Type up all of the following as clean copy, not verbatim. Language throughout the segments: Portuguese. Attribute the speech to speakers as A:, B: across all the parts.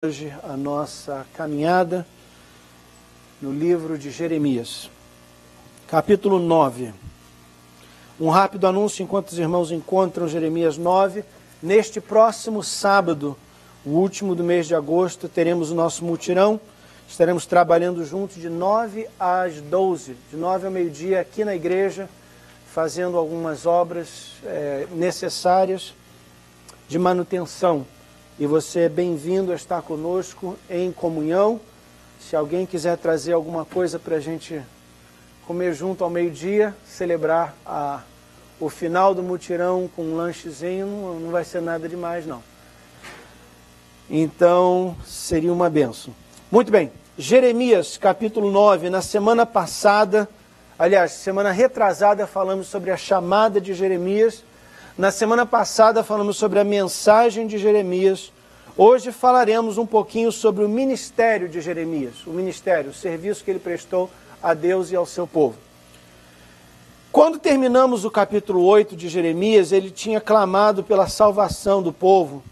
A: Hoje a nossa caminhada no livro de Jeremias, capítulo 9. Um rápido anúncio enquanto os irmãos encontram Jeremias 9. Neste próximo sábado, o último do mês de agosto, teremos o nosso mutirão. Estaremos trabalhando juntos de 9 às 12, de 9 ao meio-dia aqui na igreja, fazendo algumas obras necessárias de manutenção. E você é bem-vindo a estar conosco em comunhão. Se alguém quiser trazer alguma coisa para a gente comer junto ao meio-dia, celebrar o final do mutirão com um lanchezinho, não vai ser nada demais, não. Então, seria uma bênção. Muito bem, Jeremias, capítulo 9. Na semana passada, aliás, semana retrasada, falamos sobre a chamada de Jeremias. Na semana passada falamos sobre a mensagem de Jeremias. Hoje falaremos um pouquinho sobre o ministério de Jeremias, o ministério, o serviço que ele prestou a Deus e ao seu povo. Quando terminamos o capítulo 8 de Jeremias, ele tinha clamado pela salvação do povo.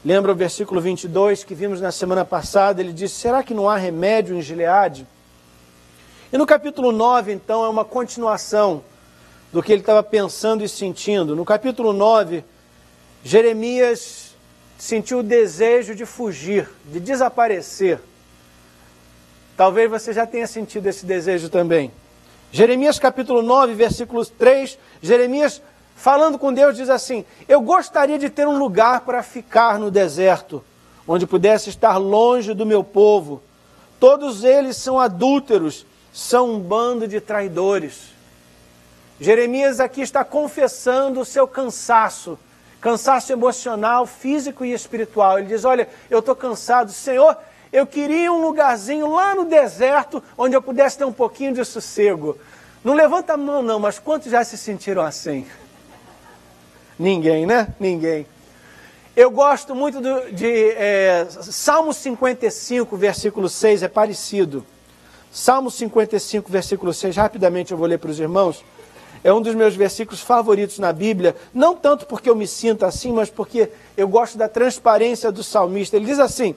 A: Lembra o versículo 22 que vimos na semana passada? Ele disse, será que não há remédio em Gileade? E no capítulo 9, então, é uma continuação do que ele estava pensando e sentindo. No capítulo 9, Jeremias sentiu o desejo de fugir, de desaparecer. Talvez você já tenha sentido esse desejo também. Jeremias capítulo 9, versículo 3, Jeremias falando com Deus diz assim, eu gostaria de ter um lugar para ficar no deserto, onde pudesse estar longe do meu povo. Todos eles são adúlteros, são um bando de traidores. Jeremias aqui está confessando o seu cansaço emocional, físico e espiritual. Ele diz, olha, eu estou cansado, Senhor, eu queria um lugarzinho lá no deserto, onde eu pudesse ter um pouquinho de sossego. Não levanta a mão não, mas quantos já se sentiram assim? Ninguém, né? Ninguém. Eu gosto muito de Salmo 55, versículo 6, é parecido. Salmo 55, versículo 6, rapidamente eu vou ler para os irmãos. É um dos meus versículos favoritos na Bíblia, não tanto porque eu me sinto assim, mas porque eu gosto da transparência do salmista. Ele diz assim,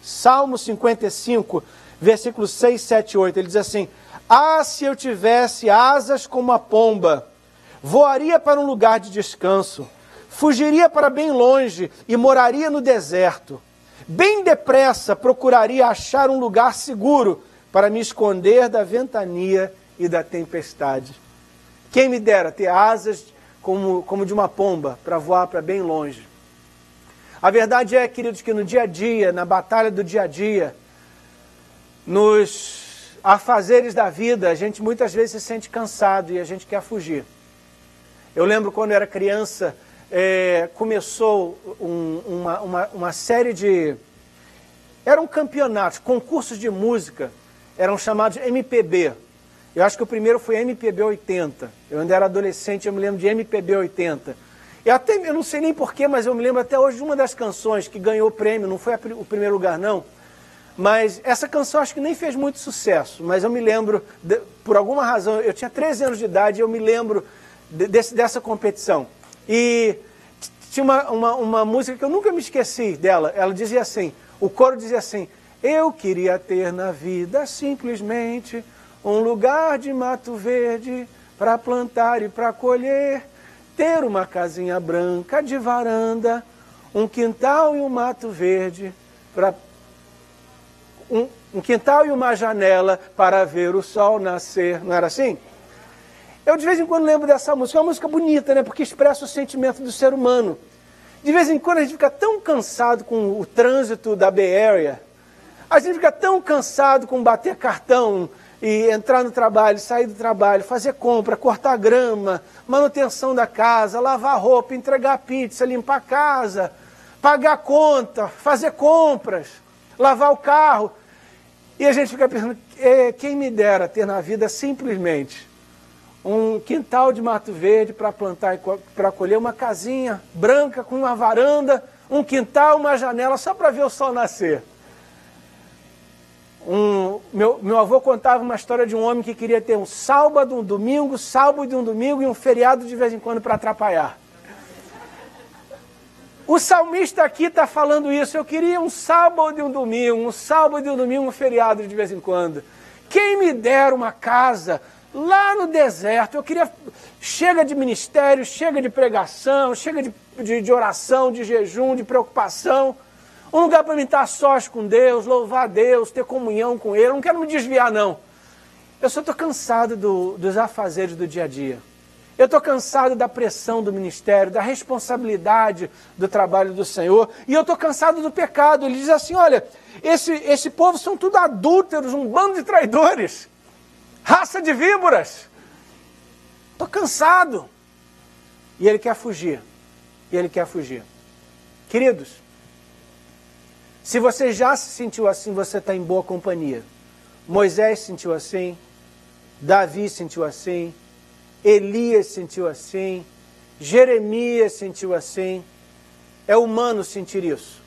A: Salmo 55, versículos 6, 7 e 8, ele diz assim, se eu tivesse asas como a pomba, voaria para um lugar de descanso, fugiria para bem longe e moraria no deserto. Bem depressa procuraria achar um lugar seguro para me esconder da ventania e da tempestade. Quem me dera ter asas como de uma pomba para voar para bem longe. A verdade é, queridos, que no dia a dia, na batalha do dia a dia, nos afazeres da vida, a gente muitas vezes se sente cansado e a gente quer fugir. Eu lembro quando eu era criança, começou uma série de... Eram campeonatos, concursos de música, eram chamados MPB. Eu acho que o primeiro foi MPB 80. Eu ainda era adolescente, eu me lembro de MPB 80. Eu não sei nem porquê, mas eu me lembro até hoje de uma das canções que ganhou o prêmio, não foi o primeiro lugar não, mas essa canção acho que nem fez muito sucesso, mas eu me lembro, por alguma razão, eu tinha 13 anos de idade e eu me lembro dessa competição. E tinha uma música que eu nunca me esqueci dela, ela dizia assim, o coro dizia assim, eu queria ter na vida simplesmente um lugar de mato verde para plantar e para colher, ter uma casinha branca de varanda, um quintal e um mato verde, um quintal e uma janela para ver o sol nascer. Não era assim? Eu de vez em quando lembro dessa música, é uma música bonita, né? Porque expressa o sentimento do ser humano. De vez em quando a gente fica tão cansado com o trânsito da Bay Area, a gente fica tão cansado com bater cartão, e entrar no trabalho, sair do trabalho, fazer compra, cortar grama, manutenção da casa, lavar roupa, entregar pizza, limpar a casa, pagar conta, fazer compras, lavar o carro. E a gente fica pensando, quem me dera ter na vida simplesmente um quintal de mato verde para plantar e para colher, uma casinha branca com uma varanda, um quintal, uma janela, só para ver o sol nascer. Meu avô contava uma história de um homem que queria ter um sábado, um domingo e um feriado de vez em quando para atrapalhar. O salmista aqui está falando isso. Eu queria um sábado e um domingo, um feriado de vez em quando. Quem me dera uma casa lá no deserto. Eu queria... Chega de ministério, chega de pregação, chega de oração, de jejum, de preocupação. Um lugar para mim estar sós com Deus, louvar a Deus, ter comunhão com Ele. Eu não quero me desviar, não. Eu só estou cansado dos afazeres do dia a dia. Eu estou cansado da pressão do ministério, da responsabilidade do trabalho do Senhor. E eu estou cansado do pecado. Ele diz assim, olha, esse povo são tudo adúlteros, um bando de traidores. Raça de víboras. Estou cansado. E ele quer fugir. Queridos, se você já se sentiu assim, você está em boa companhia. Moisés se sentiu assim, Davi se sentiu assim, Elias se sentiu assim, Jeremias se sentiu assim. É humano sentir isso.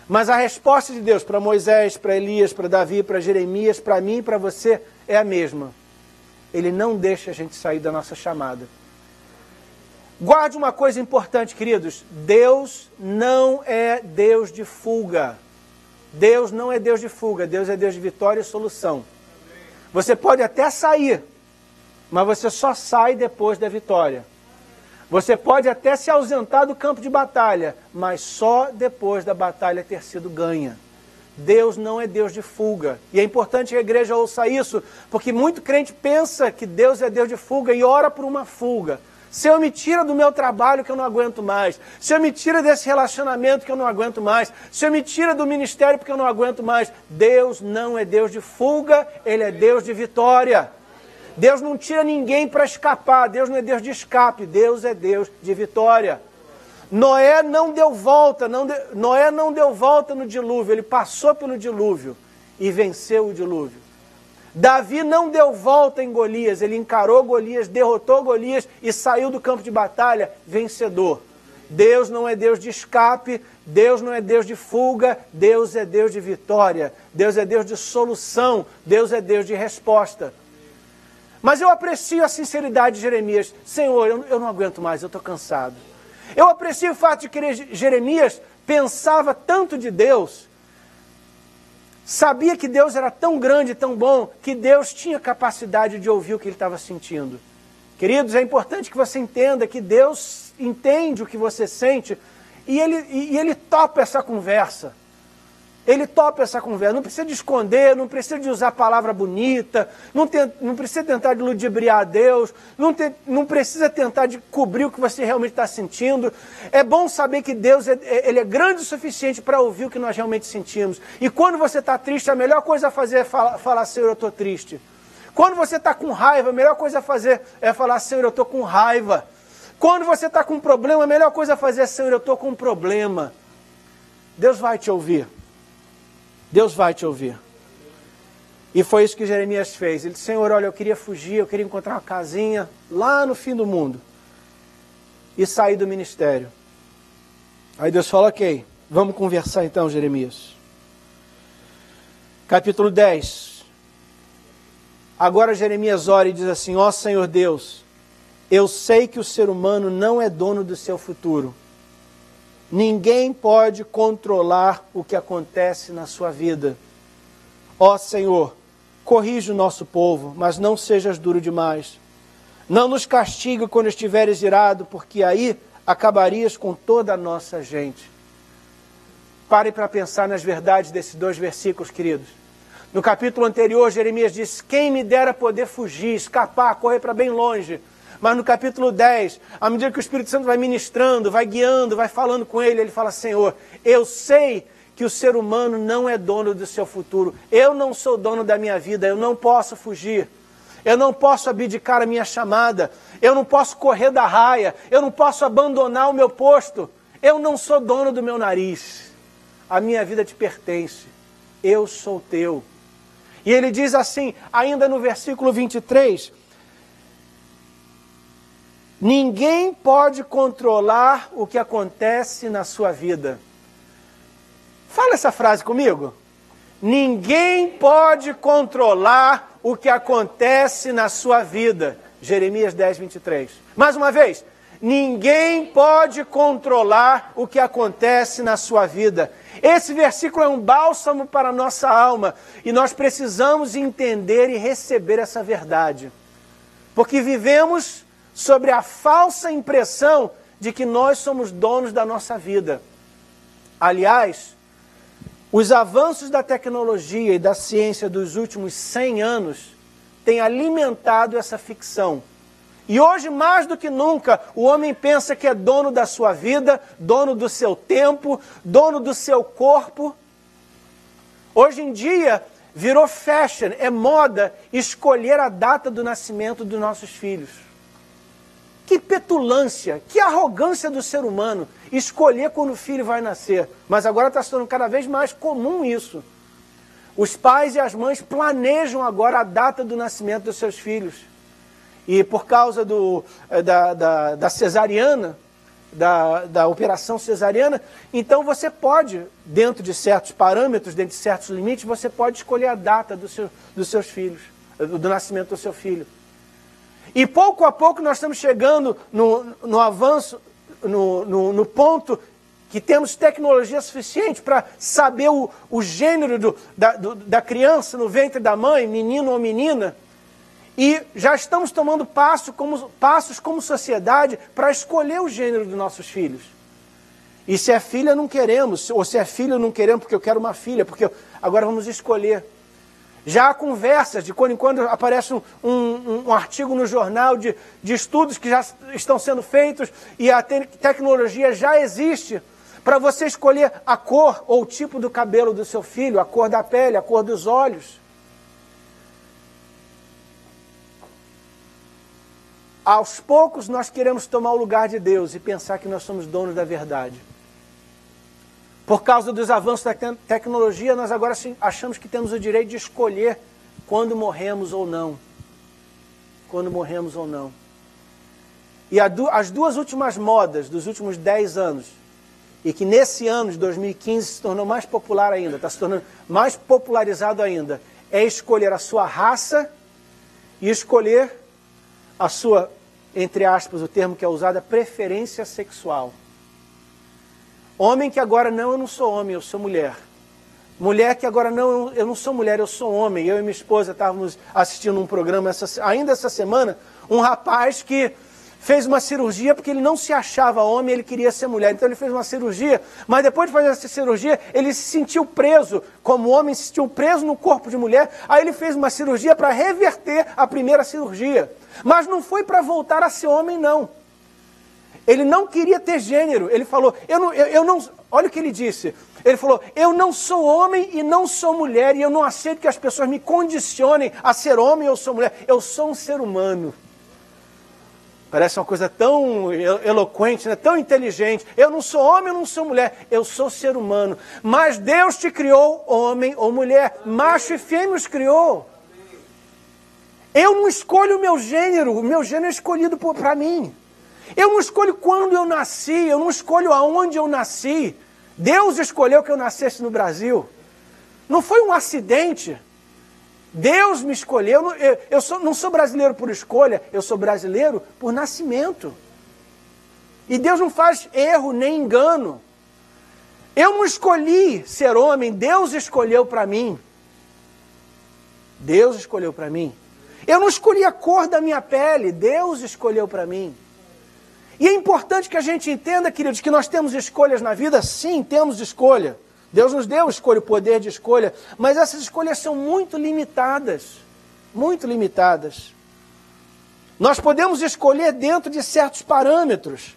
A: Mas a resposta de Deus para Moisés, para Elias, para Davi, para Jeremias, para mim e para você é a mesma. Ele não deixa a gente sair da nossa chamada. Guarde uma coisa importante, queridos. Deus não é Deus de fuga. Deus não é Deus de fuga. Deus é Deus de vitória e solução. Você pode até sair, mas você só sai depois da vitória. Você pode até se ausentar do campo de batalha, mas só depois da batalha ter sido ganha. Deus não é Deus de fuga. E é importante que a igreja ouça isso, porque muito crente pensa que Deus é Deus de fuga e ora por uma fuga. Senhor, me tira do meu trabalho que eu não aguento mais. Senhor, me tira desse relacionamento que eu não aguento mais. Senhor, me tira do ministério porque eu não aguento mais. Deus não é Deus de fuga, Ele é Deus de vitória. Deus não tira ninguém para escapar. Deus não é Deus de escape. Deus é Deus de vitória. Noé não deu volta. Noé não deu volta no dilúvio. Ele passou pelo dilúvio e venceu o dilúvio. Davi não deu volta em Golias. Ele encarou Golias, derrotou Golias e saiu do campo de batalha vencedor. Deus não é Deus de escape. Deus não é Deus de fuga. Deus é Deus de vitória. Deus é Deus de solução. Deus é Deus de resposta. Mas eu aprecio a sinceridade de Jeremias. Senhor, eu não aguento mais, eu estou cansado. Eu aprecio o fato de que Jeremias pensava tanto de Deus, sabia que Deus era tão grande, tão bom, que Deus tinha capacidade de ouvir o que ele estava sentindo. Queridos, é importante que você entenda que Deus entende o que você sente e ele topa essa conversa. Ele topa essa conversa, não precisa de esconder, não precisa de usar palavra bonita, não precisa tentar de ludibriar a Deus, não precisa tentar de cobrir o que você realmente está sentindo. É bom saber que Deus ele é grande o suficiente para ouvir o que nós realmente sentimos. E quando você está triste, a melhor coisa a fazer é falar, Senhor, eu estou triste. Quando você está com raiva, a melhor coisa a fazer é falar, Senhor, eu estou com raiva. Quando você está com um problema, a melhor coisa a fazer é, Senhor, eu estou com um problema. Deus vai te ouvir. Deus vai te ouvir. E foi isso que Jeremias fez. Ele disse, Senhor, olha, eu queria fugir, eu queria encontrar uma casinha lá no fim do mundo. E sair do ministério. Aí Deus fala, ok, vamos conversar então, Jeremias. Capítulo 10. Agora Jeremias ora e diz assim, ó Senhor Deus, eu sei que o ser humano não é dono do seu futuro. Ninguém pode controlar o que acontece na sua vida. Ó Senhor, corrige o nosso povo, mas não sejas duro demais. Não nos castigue quando estiveres irado, porque aí acabarias com toda a nossa gente. Pare para pensar nas verdades desses dois versículos, queridos. No capítulo anterior, Jeremias disse, quem me dera poder fugir, escapar, correr para bem longe. Mas no capítulo 10, à medida que o Espírito Santo vai ministrando, vai guiando, vai falando com ele, ele fala, Senhor, eu sei que o ser humano não é dono do seu futuro. Eu não sou dono da minha vida, eu não posso fugir. Eu não posso abdicar a minha chamada. Eu não posso correr da raia. Eu não posso abandonar o meu posto. Eu não sou dono do meu nariz. A minha vida te pertence. Eu sou teu. E ele diz assim, ainda no versículo 23... Ninguém pode controlar o que acontece na sua vida. Fala essa frase comigo. Ninguém pode controlar o que acontece na sua vida. Jeremias 10, 23. Mais uma vez. Ninguém pode controlar o que acontece na sua vida. Esse versículo é um bálsamo para a nossa alma e nós precisamos entender e receber essa verdade. Porque vivemos sobre a falsa impressão de que nós somos donos da nossa vida. Aliás, os avanços da tecnologia e da ciência dos últimos 100 anos têm alimentado essa ficção. E hoje, mais do que nunca, o homem pensa que é dono da sua vida, dono do seu tempo, dono do seu corpo. Hoje em dia, virou fashion, é moda escolher a data do nascimento dos nossos filhos. Que petulância, que arrogância do ser humano escolher quando o filho vai nascer. Mas agora está se tornando cada vez mais comum isso. Os pais e as mães planejam agora a data do nascimento dos seus filhos. E por causa da cesariana, da operação cesariana, então você pode, dentro de certos parâmetros, dentro de certos limites, você pode escolher a data dos seus filhos, do nascimento do seu filho. E pouco a pouco nós estamos chegando no avanço, no ponto que temos tecnologia suficiente para saber o gênero da criança no ventre da mãe, menino ou menina, e já estamos tomando passos como sociedade para escolher o gênero dos nossos filhos. E se é filha, não queremos, ou se é filho, não queremos porque eu quero uma filha, porque agora vamos escolher. Já há conversas, de quando em quando aparece um artigo no jornal de estudos que já estão sendo feitos e a tecnologia já existe para você escolher a cor ou o tipo do cabelo do seu filho, a cor da pele, a cor dos olhos. Aos poucos nós queremos tomar o lugar de Deus e pensar que nós somos donos da verdade. Por causa dos avanços da tecnologia, nós agora achamos que temos o direito de escolher quando morremos ou não. Quando morremos ou não. E as duas últimas modas dos últimos 10 anos, e que nesse ano de 2015 se tornou mais popular ainda, está se tornando mais popularizado ainda, é escolher a sua raça e escolher a sua, entre aspas, o termo que é usado, a preferência sexual. Homem que agora não, eu não sou homem, eu sou mulher. Mulher que agora não, eu não sou mulher, eu sou homem. Eu e minha esposa estávamos assistindo um programa ainda essa semana, um rapaz que fez uma cirurgia porque ele não se achava homem, ele queria ser mulher. Então ele fez uma cirurgia, mas depois de fazer essa cirurgia, ele se sentiu preso, como homem, se sentiu preso no corpo de mulher. Aí ele fez uma cirurgia para reverter a primeira cirurgia. Mas não foi para voltar a ser homem, não. Ele não queria ter gênero. Ele falou, olha o que ele disse. Ele falou, eu não sou homem e não sou mulher, e eu não aceito que as pessoas me condicionem a ser homem ou sou mulher. Eu sou um ser humano. Parece uma coisa tão eloquente, né? Tão inteligente. Eu não sou homem, eu não sou mulher, eu sou ser humano. Mas Deus te criou homem ou mulher, macho e fêmea os criou. Eu não escolho o meu gênero é escolhido para mim. Eu não escolho quando eu nasci, eu não escolho aonde eu nasci. Deus escolheu que eu nascesse no Brasil. Não foi um acidente. Deus me escolheu. Eu não sou brasileiro por escolha, eu sou brasileiro por nascimento. E Deus não faz erro nem engano. Eu não escolhi ser homem, Deus escolheu para mim. Deus escolheu para mim. Eu não escolhi a cor da minha pele, Deus escolheu para mim. E é importante que a gente entenda, queridos, que nós temos escolhas na vida. Sim, temos escolha. Deus nos deu escolha, o poder de escolha, mas essas escolhas são muito limitadas. Muito limitadas. Nós podemos escolher dentro de certos parâmetros.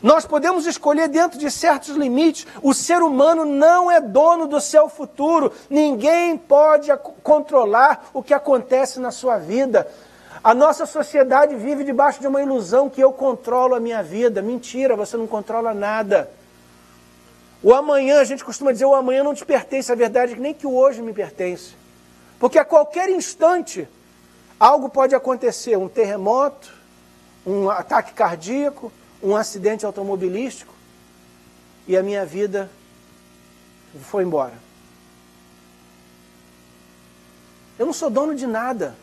A: Nós podemos escolher dentro de certos limites. O ser humano não é dono do seu futuro. Ninguém pode controlar o que acontece na sua vida. A nossa sociedade vive debaixo de uma ilusão que eu controlo a minha vida. Mentira, você não controla nada. O amanhã, a gente costuma dizer, o amanhã não te pertence. A verdade é que nem que o hoje me pertence. Porque a qualquer instante, algo pode acontecer. Um terremoto, um ataque cardíaco, um acidente automobilístico, e a minha vida foi embora. Eu não sou dono de nada.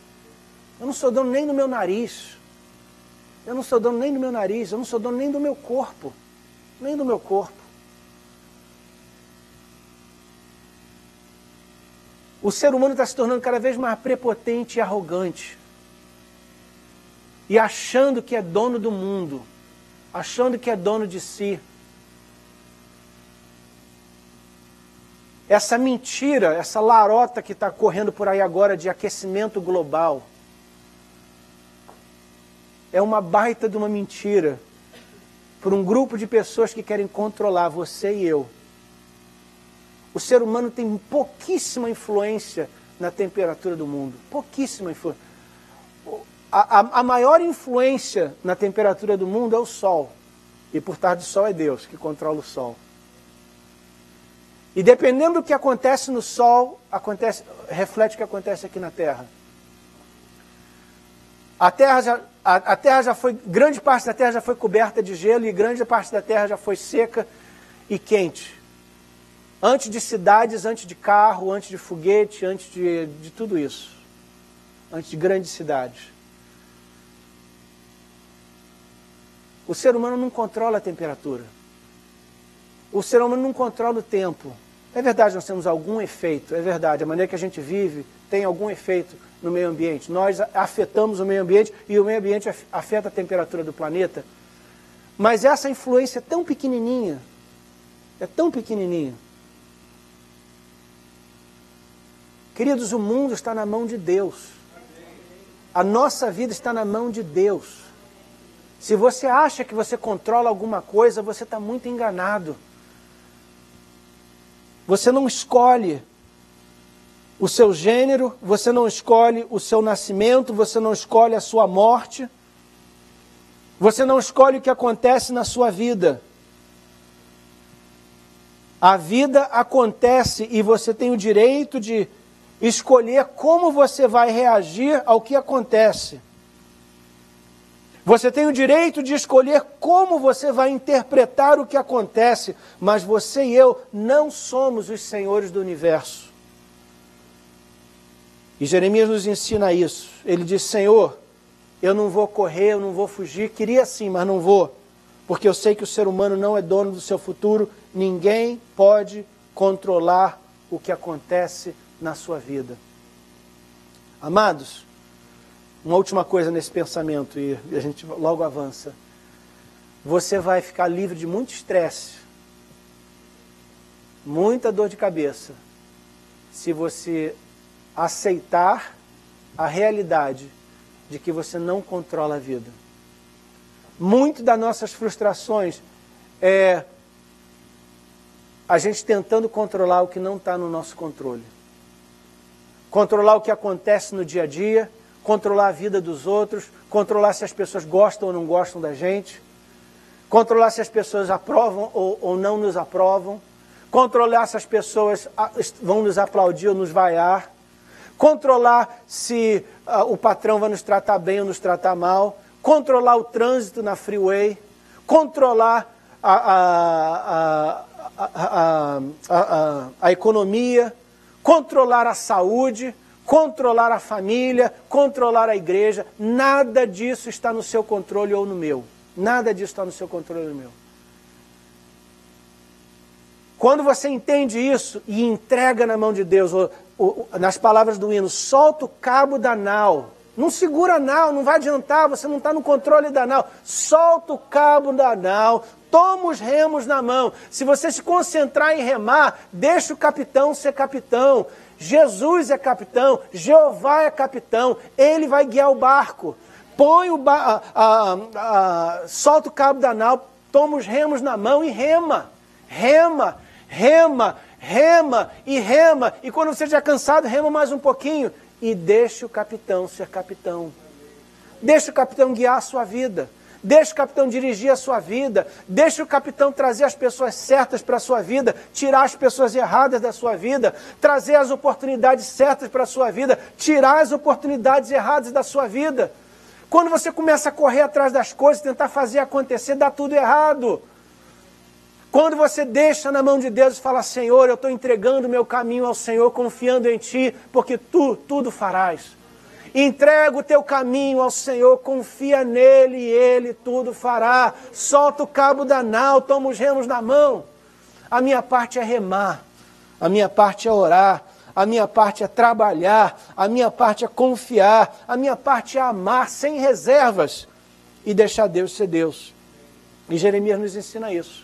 A: Eu não sou dono nem do meu nariz. Eu não sou dono nem do meu nariz, eu não sou dono nem do meu corpo. Nem do meu corpo. O ser humano está se tornando cada vez mais prepotente e arrogante. E achando que é dono do mundo. Achando que é dono de si. Essa mentira, essa larota que está correndo por aí agora de aquecimento global, é uma baita de uma mentira por um grupo de pessoas que querem controlar você e eu. O ser humano tem pouquíssima influência na temperatura do mundo. Pouquíssima influência. A maior influência na temperatura do mundo é o Sol. E por trás do Sol é Deus que controla o Sol. E dependendo do que acontece no Sol, reflete o que acontece aqui na Terra. A Terra já foi, grande parte da Terra já foi coberta de gelo e grande parte da Terra já foi seca e quente. Antes de cidades, antes de carro, antes de foguete, antes de tudo isso. Antes de grandes cidades. O ser humano não controla a temperatura. O ser humano não controla o tempo. É verdade, nós temos algum efeito, é verdade. A maneira que a gente vive tem algum efeito no meio ambiente. Nós afetamos o meio ambiente e o meio ambiente afeta a temperatura do planeta. Mas essa influência é tão pequenininha, é tão pequenininha. Queridos, o mundo está na mão de Deus. A nossa vida está na mão de Deus. Se você acha que você controla alguma coisa, você está muito enganado. Você não escolhe o seu gênero, você não escolhe o seu nascimento, você não escolhe a sua morte, você não escolhe o que acontece na sua vida. A vida acontece e você tem o direito de escolher como você vai reagir ao que acontece. Você tem o direito de escolher como você vai interpretar o que acontece, mas você e eu não somos os senhores do universo. E Jeremias nos ensina isso. Ele diz: Senhor, eu não vou correr, eu não vou fugir, queria sim, mas não vou, porque eu sei que o ser humano não é dono do seu futuro, ninguém pode controlar o que acontece na sua vida. Amados, uma última coisa nesse pensamento, e a gente logo avança. Você vai ficar livre de muito estresse, muita dor de cabeça, se você aceitar a realidade de que você não controla a vida. Muito das nossas frustrações é a gente tentando controlar o que não está no nosso controle. Controlar o que acontece no dia a dia, controlar a vida dos outros, controlar se as pessoas gostam ou não gostam da gente, controlar se as pessoas aprovam ou não nos aprovam, controlar se as pessoas vão nos aplaudir ou nos vaiar, controlar se o patrão vai nos tratar bem ou nos tratar mal, controlar o trânsito na freeway, controlar a economia, controlar a saúde, controlar a família, controlar a igreja. Nada disso está no seu controle ou no meu. Nada disso está no seu controle ou no meu. Quando você entende isso e entrega na mão de Deus, nas palavras do hino, solta o cabo da nau. Não segura a nau, não vai adiantar, você não está no controle da nau. Solta o cabo da nau, toma os remos na mão. Se você se concentrar em remar, deixa o capitão ser capitão. Jesus é capitão, Jeová é capitão, Ele vai guiar o barco. Põe solta o cabo da nau, toma os remos na mão e rema. Rema, rema, rema e rema. E quando você estiver cansado, rema mais um pouquinho. E deixa o capitão ser capitão. Deixa o capitão guiar a sua vida. Deixa o capitão dirigir a sua vida. Deixa o capitão trazer as pessoas certas para a sua vida. Tirar as pessoas erradas da sua vida. Trazer as oportunidades certas para a sua vida. Tirar as oportunidades erradas da sua vida. Quando você começa a correr atrás das coisas, tentar fazer acontecer, dá tudo errado. Quando você deixa na mão de Deus e fala: Senhor, eu estou entregando o meu caminho ao Senhor, confiando em Ti, porque Tu tudo farás. Entrega o teu caminho ao Senhor, confia nele e ele tudo fará. Solta o cabo da nau, toma os remos na mão. A minha parte é remar, a minha parte é orar, a minha parte é trabalhar, a minha parte é confiar, a minha parte é amar sem reservas e deixar Deus ser Deus. E Jeremias nos ensina isso.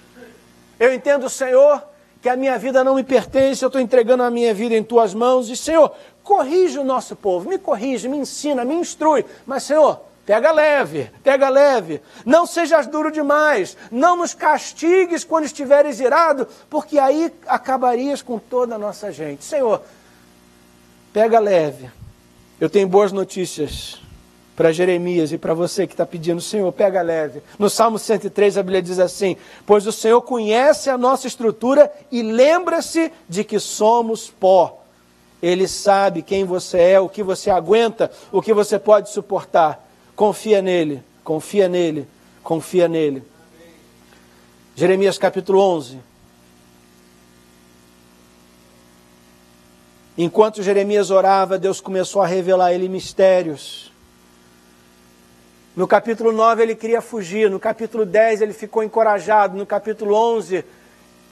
A: Eu entendo, Senhor, que a minha vida não me pertence, eu estou entregando a minha vida em tuas mãos. E, Senhor, corrige o nosso povo, me corrige, me ensina, me instrui. Mas, Senhor, pega leve, pega leve. Não sejas duro demais, não nos castigues quando estiveres irado, porque aí acabarias com toda a nossa gente. Senhor, pega leve. Eu tenho boas notícias para Jeremias e para você que está pedindo, Senhor, pega leve. No Salmo 103 a Bíblia diz assim: pois o Senhor conhece a nossa estrutura e lembra-se de que somos pó. Ele sabe quem você é, o que você aguenta, o que você pode suportar. Confia nele, confia nele, confia nele. Jeremias capítulo 11. Enquanto Jeremias orava, Deus começou a revelar a ele mistérios. No capítulo 9 ele queria fugir, no capítulo 10 ele ficou encorajado, no capítulo 11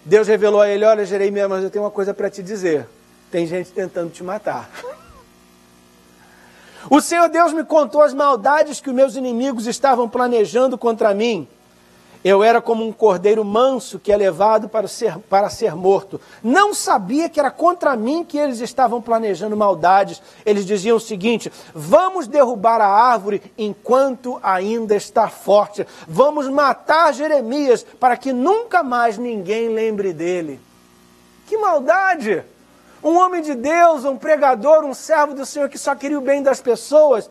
A: Deus revelou a ele: olha, Jeremias, mas eu tenho uma coisa para te dizer, tem gente tentando te matar. O Senhor Deus me contou as maldades que os meus inimigos estavam planejando contra mim. Eu era como um cordeiro manso que é levado para ser morto. Não sabia que era contra mim que eles estavam planejando maldades. Eles diziam o seguinte: vamos derrubar a árvore enquanto ainda está forte. Vamos matar Jeremias para que nunca mais ninguém lembre dele. Que maldade! Um homem de Deus, um pregador, um servo do Senhor que só queria o bem das pessoas.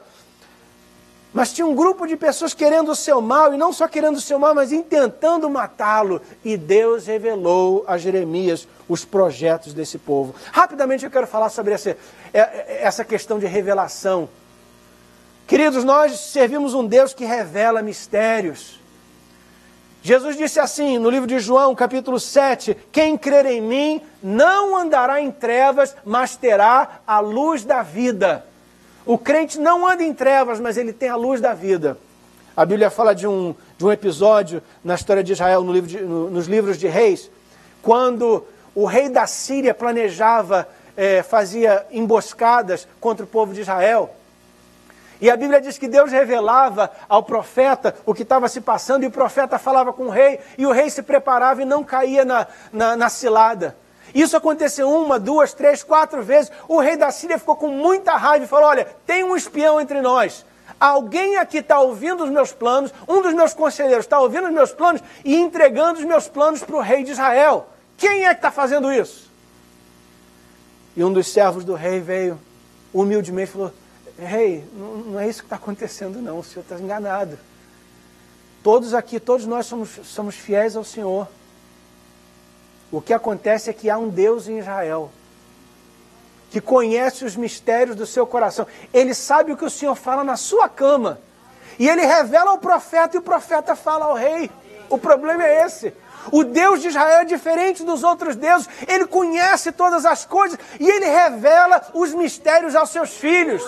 A: Mas tinha um grupo de pessoas querendo o seu mal, e não só querendo o seu mal, mas intentando matá-lo. E Deus revelou a Jeremias os projetos desse povo. Rapidamente eu quero falar sobre essa questão de revelação. Queridos, nós servimos um Deus que revela mistérios. Jesus disse assim, no livro de João, capítulo 7, quem crer em mim não andará em trevas, mas terá a luz da vida. O crente não anda em trevas, mas ele tem a luz da vida. A Bíblia fala de um episódio na história de Israel, nos livros de Reis, quando o rei da Síria planejava, fazia emboscadas contra o povo de Israel. E a Bíblia diz que Deus revelava ao profeta o que estava se passando, e o profeta falava com o rei, e o rei se preparava e não caía na cilada. Isso aconteceu 1, 2, 3, 4 vezes. O rei da Síria ficou com muita raiva e falou: olha, tem um espião entre nós. Alguém aqui está ouvindo os meus planos, um dos meus conselheiros está ouvindo os meus planos e entregando os meus planos para o rei de Israel. Quem é que está fazendo isso? E um dos servos do rei veio humildemente e falou: rei, não é isso que está acontecendo não, o senhor está enganado. Todos aqui, todos nós somos fiéis ao Senhor. O que acontece é que há um Deus em Israel que conhece os mistérios do seu coração. Ele sabe o que o Senhor fala na sua cama. E ele revela ao profeta e o profeta fala ao rei. O problema é esse. O Deus de Israel é diferente dos outros deuses. Ele conhece todas as coisas e ele revela os mistérios aos seus filhos.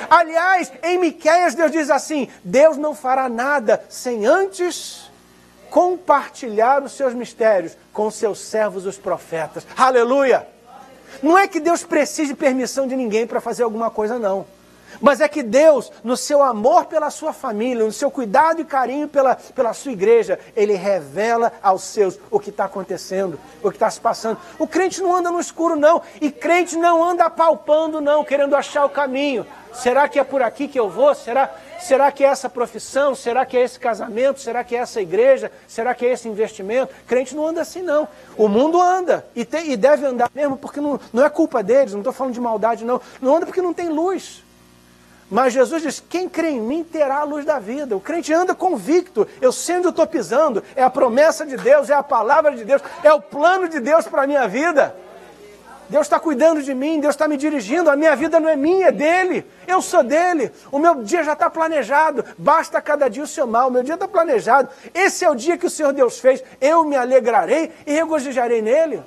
A: Aliás, em Miqueias Deus diz assim: Deus não fará nada sem antes compartilhar os seus mistérios com seus servos, os profetas. Aleluia! Não é que Deus precise de permissão de ninguém para fazer alguma coisa, não. Mas é que Deus, no seu amor pela sua família, no seu cuidado e carinho pela sua igreja, Ele revela aos seus o que está acontecendo, o que está se passando. O crente não anda no escuro, não. E crente não anda apalpando, não, querendo achar o caminho. Será que é por aqui que eu vou? Será que é essa profissão? Será que é esse casamento? Será que é essa igreja? Será que é esse investimento? Crente não anda assim, não. O mundo anda, e deve andar mesmo, porque não é culpa deles, não estou falando de maldade, não. Não anda porque não tem luz. Mas Jesus diz: quem crê em mim terá a luz da vida. O crente anda convicto. Eu sei onde eu estou pisando. É a promessa de Deus, é a palavra de Deus, é o plano de Deus para a minha vida. Deus está cuidando de mim, Deus está me dirigindo. A minha vida não é minha, é dele. Eu sou dele. O meu dia já está planejado. Basta cada dia o seu mal. O meu dia está planejado. Esse é o dia que o Senhor Deus fez. Eu me alegrarei e regozijarei nele.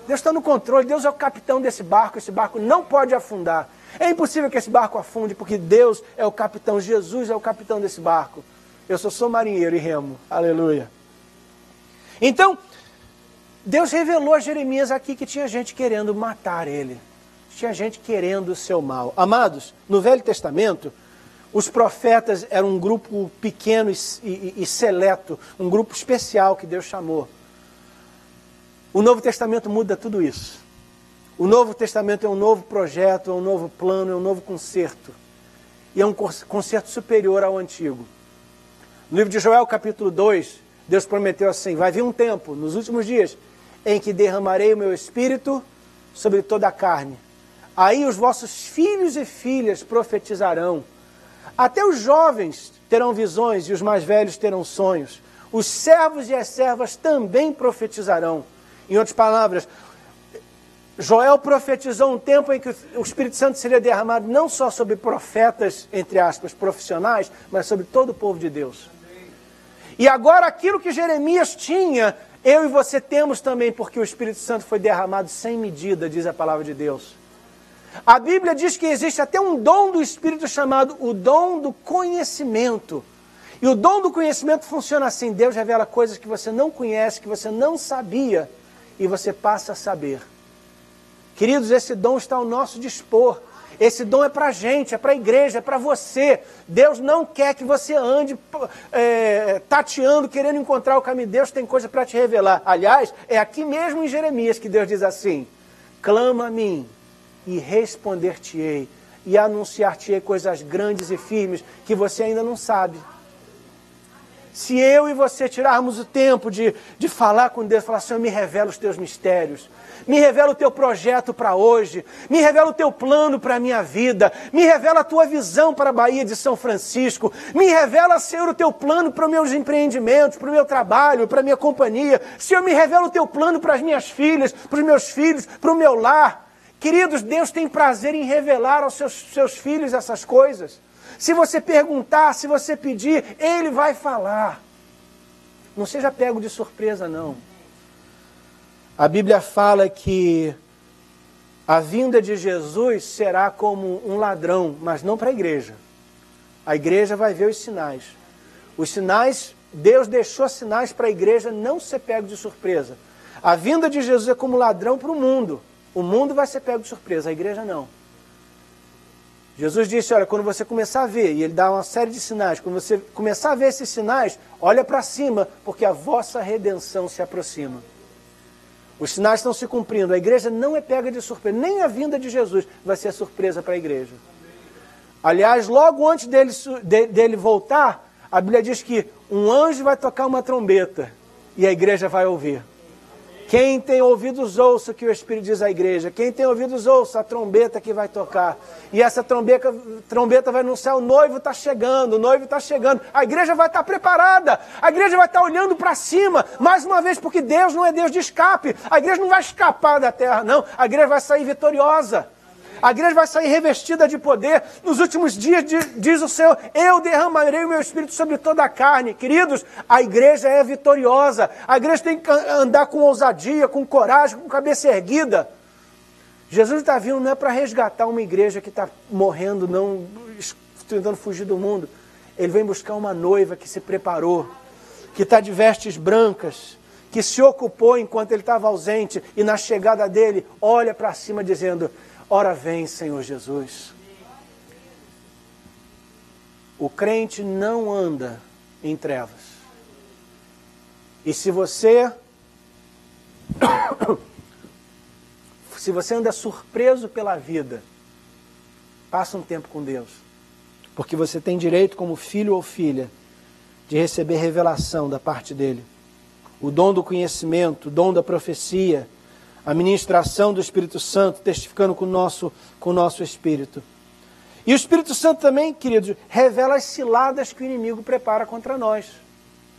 A: Deus está no controle. Deus é o capitão desse barco. Esse barco não pode afundar. É impossível que esse barco afunde, porque Deus é o capitão, Jesus é o capitão desse barco. Eu só sou marinheiro e remo. Aleluia. Então, Deus revelou a Jeremias aqui que tinha gente querendo matar ele. Tinha gente querendo o seu mal. Amados, no Velho Testamento, os profetas eram um grupo pequeno e seleto, um grupo especial que Deus chamou. O Novo Testamento muda tudo isso. O Novo Testamento é um novo projeto, é um novo plano, é um novo concerto. E é um concerto superior ao antigo. No livro de Joel, capítulo 2, Deus prometeu assim: vai vir um tempo, nos últimos dias, em que derramarei o meu espírito sobre toda a carne. Aí os vossos filhos e filhas profetizarão. Até os jovens terão visões e os mais velhos terão sonhos. Os servos e as servas também profetizarão. Em outras palavras, Joel profetizou um tempo em que o Espírito Santo seria derramado não só sobre profetas, entre aspas, profissionais, mas sobre todo o povo de Deus. E agora aquilo que Jeremias tinha, eu e você temos também, porque o Espírito Santo foi derramado sem medida, diz a palavra de Deus. A Bíblia diz que existe até um dom do Espírito chamado o dom do conhecimento. E o dom do conhecimento funciona assim: Deus revela coisas que você não conhece, que você não sabia, e você passa a saber. Queridos, esse dom está ao nosso dispor. Esse dom é para a gente, é para a igreja, é para você. Deus não quer que você ande tateando, querendo encontrar o caminho. Deus tem coisa para te revelar. Aliás, é aqui mesmo em Jeremias que Deus diz assim: clama a mim e responder-te-ei, e anunciar-te-ei coisas grandes e firmes que você ainda não sabe. Se eu e você tirarmos o tempo de falar com Deus, falar: Senhor, me revela os teus mistérios, me revela o teu projeto para hoje, me revela o teu plano para a minha vida, me revela a tua visão para a Baía de São Francisco, me revela, Senhor, o teu plano para os meus empreendimentos, para o meu trabalho, para a minha companhia. Senhor, me revela o teu plano para as minhas filhas, para os meus filhos, para o meu lar. Queridos, Deus tem prazer em revelar aos seus filhos essas coisas. Se você perguntar, se você pedir, Ele vai falar. Não seja pego de surpresa, não. A Bíblia fala que a vinda de Jesus será como um ladrão, mas não para a igreja. A igreja vai ver os sinais. Os sinais, Deus deixou sinais para a igreja não ser pego de surpresa. A vinda de Jesus é como ladrão para o mundo. O mundo vai ser pego de surpresa, a igreja não. Jesus disse: olha, quando você começar a ver, e Ele dá uma série de sinais, quando você começar a ver esses sinais, olha para cima, porque a vossa redenção se aproxima. Os sinais estão se cumprindo, a igreja não é pega de surpresa, nem a vinda de Jesus vai ser surpresa para a igreja. Aliás, logo antes dele voltar, a Bíblia diz que um anjo vai tocar uma trombeta, e a igreja vai ouvir. Quem tem ouvidos ouça o que o Espírito diz à igreja. Quem tem ouvidos ouça a trombeta que vai tocar. E essa trombeta vai anunciar: o noivo está chegando, o noivo está chegando. A igreja vai estar preparada. A igreja vai estar olhando para cima. Mais uma vez, porque Deus não é Deus de escape. A igreja não vai escapar da terra, não. A igreja vai sair vitoriosa. A igreja vai sair revestida de poder. Nos últimos dias, diz o Senhor: eu derramarei o meu Espírito sobre toda a carne. Queridos, a igreja é vitoriosa. A igreja tem que andar com ousadia, com coragem, com cabeça erguida. Jesus está vindo não é para resgatar uma igreja que está morrendo, não tentando fugir do mundo. Ele vem buscar uma noiva que se preparou, que está de vestes brancas, que se ocupou enquanto ele estava ausente, e na chegada dele, olha para cima dizendo: ora vem, Senhor Jesus. O crente não anda em trevas. E se você anda surpreso pela vida, passa um tempo com Deus. Porque você tem direito, como filho ou filha, de receber revelação da parte dele. O dom do conhecimento, o dom da profecia, a ministração do Espírito Santo, testificando com o nosso espírito. E o Espírito Santo também, queridos, revela as ciladas que o inimigo prepara contra nós.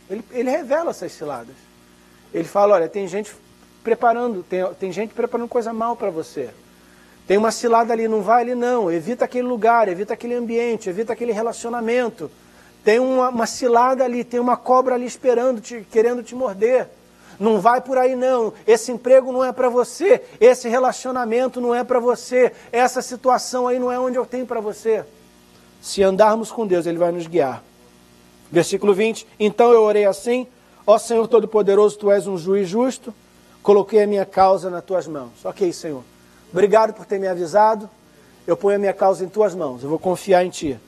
A: Ele revela essas ciladas. Ele fala: olha, tem gente preparando coisa mal para você. Tem uma cilada ali, não vai ali não. Evita aquele lugar, evita aquele ambiente, evita aquele relacionamento. Tem uma cilada ali, tem uma cobra ali esperando, querendo te morder. não vai por aí não, esse emprego não é para você, esse relacionamento não é para você, essa situação aí não é onde eu tenho para você. Se andarmos com Deus, Ele vai nos guiar. Versículo 20, então eu orei assim, ó Senhor Todo-Poderoso, Tu és um juiz justo, coloquei a minha causa nas Tuas mãos. Ok, Senhor, obrigado por ter me avisado, eu ponho a minha causa em Tuas mãos, eu vou confiar em Ti.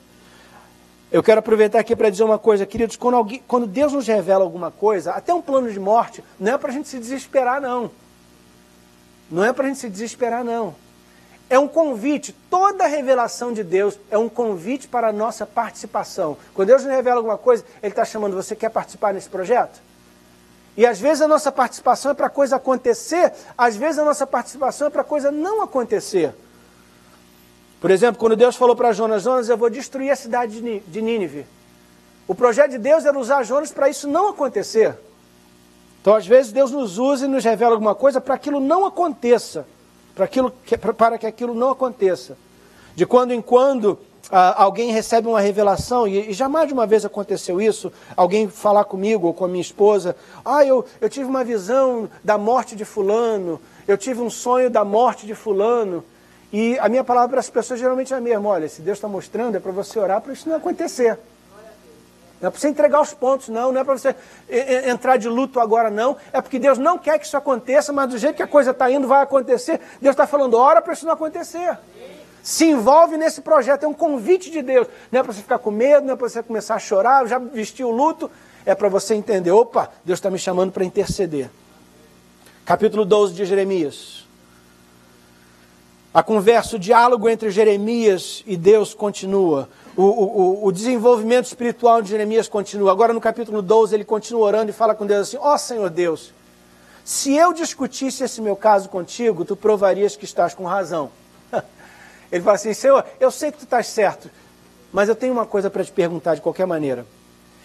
A: Eu quero aproveitar aqui para dizer uma coisa, queridos, quando Deus nos revela alguma coisa, até um plano de morte, não é para a gente se desesperar, não. Não é para a gente se desesperar, não. É um convite, toda a revelação de Deus é um convite para a nossa participação. Quando Deus nos revela alguma coisa, Ele está chamando, você quer participar nesse projeto? E às vezes a nossa participação é para a coisa acontecer, às vezes a nossa participação é para a coisa não acontecer. Por exemplo, quando Deus falou para Jonas, Jonas, eu vou destruir a cidade de Nínive. O projeto de Deus era usar Jonas para isso não acontecer. Então, às vezes, Deus nos usa e nos revela alguma coisa para aquilo não aconteça. Para que aquilo não aconteça. De quando em quando, alguém recebe uma revelação, e jamais de uma vez aconteceu isso, alguém falar comigo ou com a minha esposa, eu tive uma visão da morte de fulano, eu tive um sonho da morte de fulano. E a minha palavra para as pessoas geralmente é a mesma. Olha, se Deus está mostrando, é para você orar para isso não acontecer. Não é para você entregar os pontos, não. Não é para você entrar de luto agora, não. É porque Deus não quer que isso aconteça, mas do jeito que a coisa está indo, vai acontecer. Deus está falando, ora para isso não acontecer. Se envolve nesse projeto, é um convite de Deus. Não é para você ficar com medo, não é para você começar a chorar, já vestiu o luto. É para você entender, opa, Deus está me chamando para interceder. Capítulo 12 de Jeremias. A conversa, o diálogo entre Jeremias e Deus continua. O desenvolvimento espiritual de Jeremias continua. Agora no capítulo 12 ele continua orando e fala com Deus assim, ó Senhor Deus, se eu discutisse esse meu caso contigo, tu provarias que estás com razão. Ele fala assim, Senhor, eu sei que tu estás certo, mas eu tenho uma coisa para te perguntar de qualquer maneira.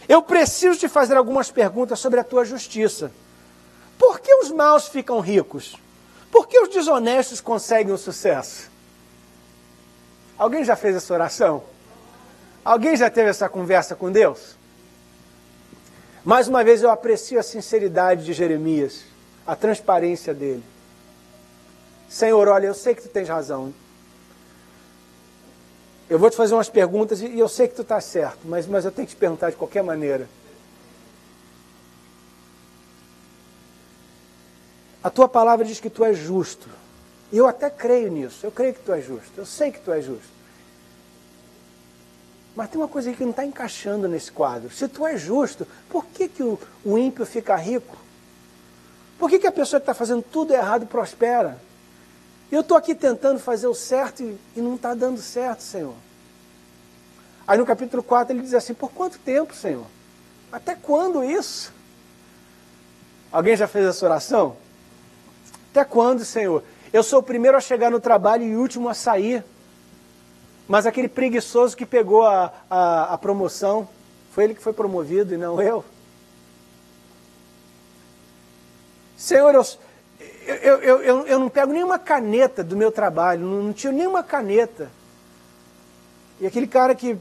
A: Eu preciso te fazer algumas perguntas sobre a tua justiça. Por que os maus ficam ricos? Por que os desonestos conseguem o sucesso? Alguém já fez essa oração? Alguém já teve essa conversa com Deus? Mais uma vez eu aprecio a sinceridade de Jeremias, a transparência dele. Senhor, olha, eu sei que tu tens razão. Eu vou te fazer umas perguntas e eu sei que tu está certo, mas eu tenho que te perguntar de qualquer maneira. A tua palavra diz que tu és justo. E eu até creio nisso. Eu creio que tu és justo. Eu sei que tu és justo. Mas tem uma coisa aí que não está encaixando nesse quadro. Se tu és justo, por que o ímpio fica rico? Por que a pessoa que está fazendo tudo errado prospera? Eu estou aqui tentando fazer o certo e não está dando certo, Senhor. Aí no capítulo 4 ele diz assim, por quanto tempo, Senhor? Até quando isso? Alguém já fez essa oração? Até quando, Senhor? Eu sou o primeiro a chegar no trabalho e o último a sair. Mas aquele preguiçoso que pegou a promoção, foi ele que foi promovido e não eu. Senhor, eu não pego nenhuma caneta do meu trabalho, não tiro nenhuma caneta. E aquele cara que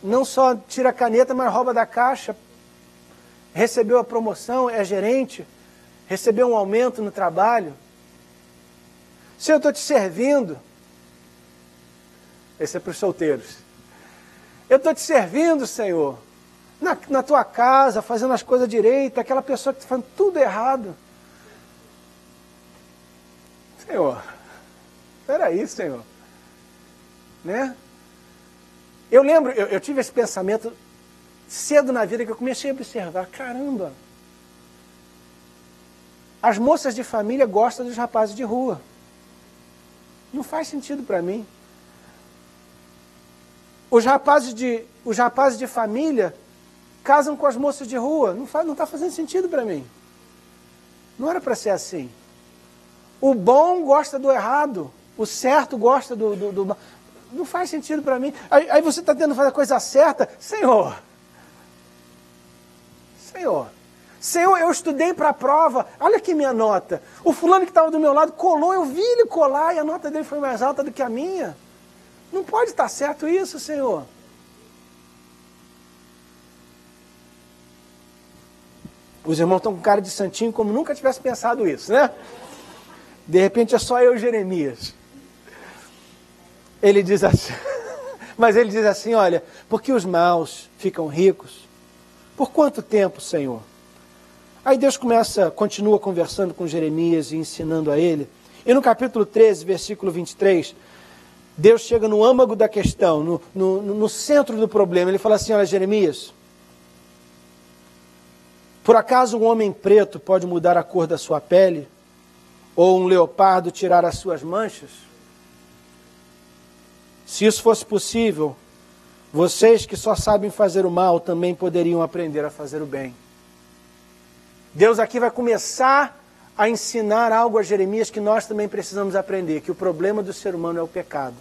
A: não só tira a caneta, mas rouba da caixa, recebeu a promoção, é gerente, recebeu um aumento no trabalho. Senhor, eu estou te servindo. Esse é para os solteiros. Eu estou te servindo, Senhor, na tua casa, fazendo as coisas direito, aquela pessoa que está fazendo tudo errado. Senhor, peraí, Senhor. Né? Eu lembro, eu tive esse pensamento cedo na vida que eu comecei a observar, caramba, as moças de família gostam dos rapazes de rua. Não faz sentido para mim. Os rapazes de família casam com as moças de rua. Não está fazendo sentido para mim. Não era para ser assim. O bom gosta do errado. O certo gosta do... Não faz sentido para mim. Aí você está tentando fazer a coisa certa. Senhor, eu estudei para a prova. Olha aqui minha nota. O fulano que estava do meu lado colou. Eu vi ele colar e a nota dele foi mais alta do que a minha. Não pode estar certo isso, Os irmãos estão com cara de santinho como nunca tivesse pensado isso, né? De repente é só eu e Jeremias. Ele diz assim, mas ele diz assim, olha, porque os maus ficam ricos? Por quanto tempo, Senhor? Aí Deus continua conversando com Jeremias e ensinando a ele. E no capítulo 13, versículo 23, Deus chega no âmago da questão, no centro do problema. Ele fala assim, olha, Jeremias, por acaso um homem preto pode mudar a cor da sua pele? Ou um leopardo tirar as suas manchas? Se isso fosse possível, vocês que só sabem fazer o mal também poderiam aprender a fazer o bem. Deus aqui vai começar a ensinar algo a Jeremias que nós também precisamos aprender, que o problema do ser humano é o pecado.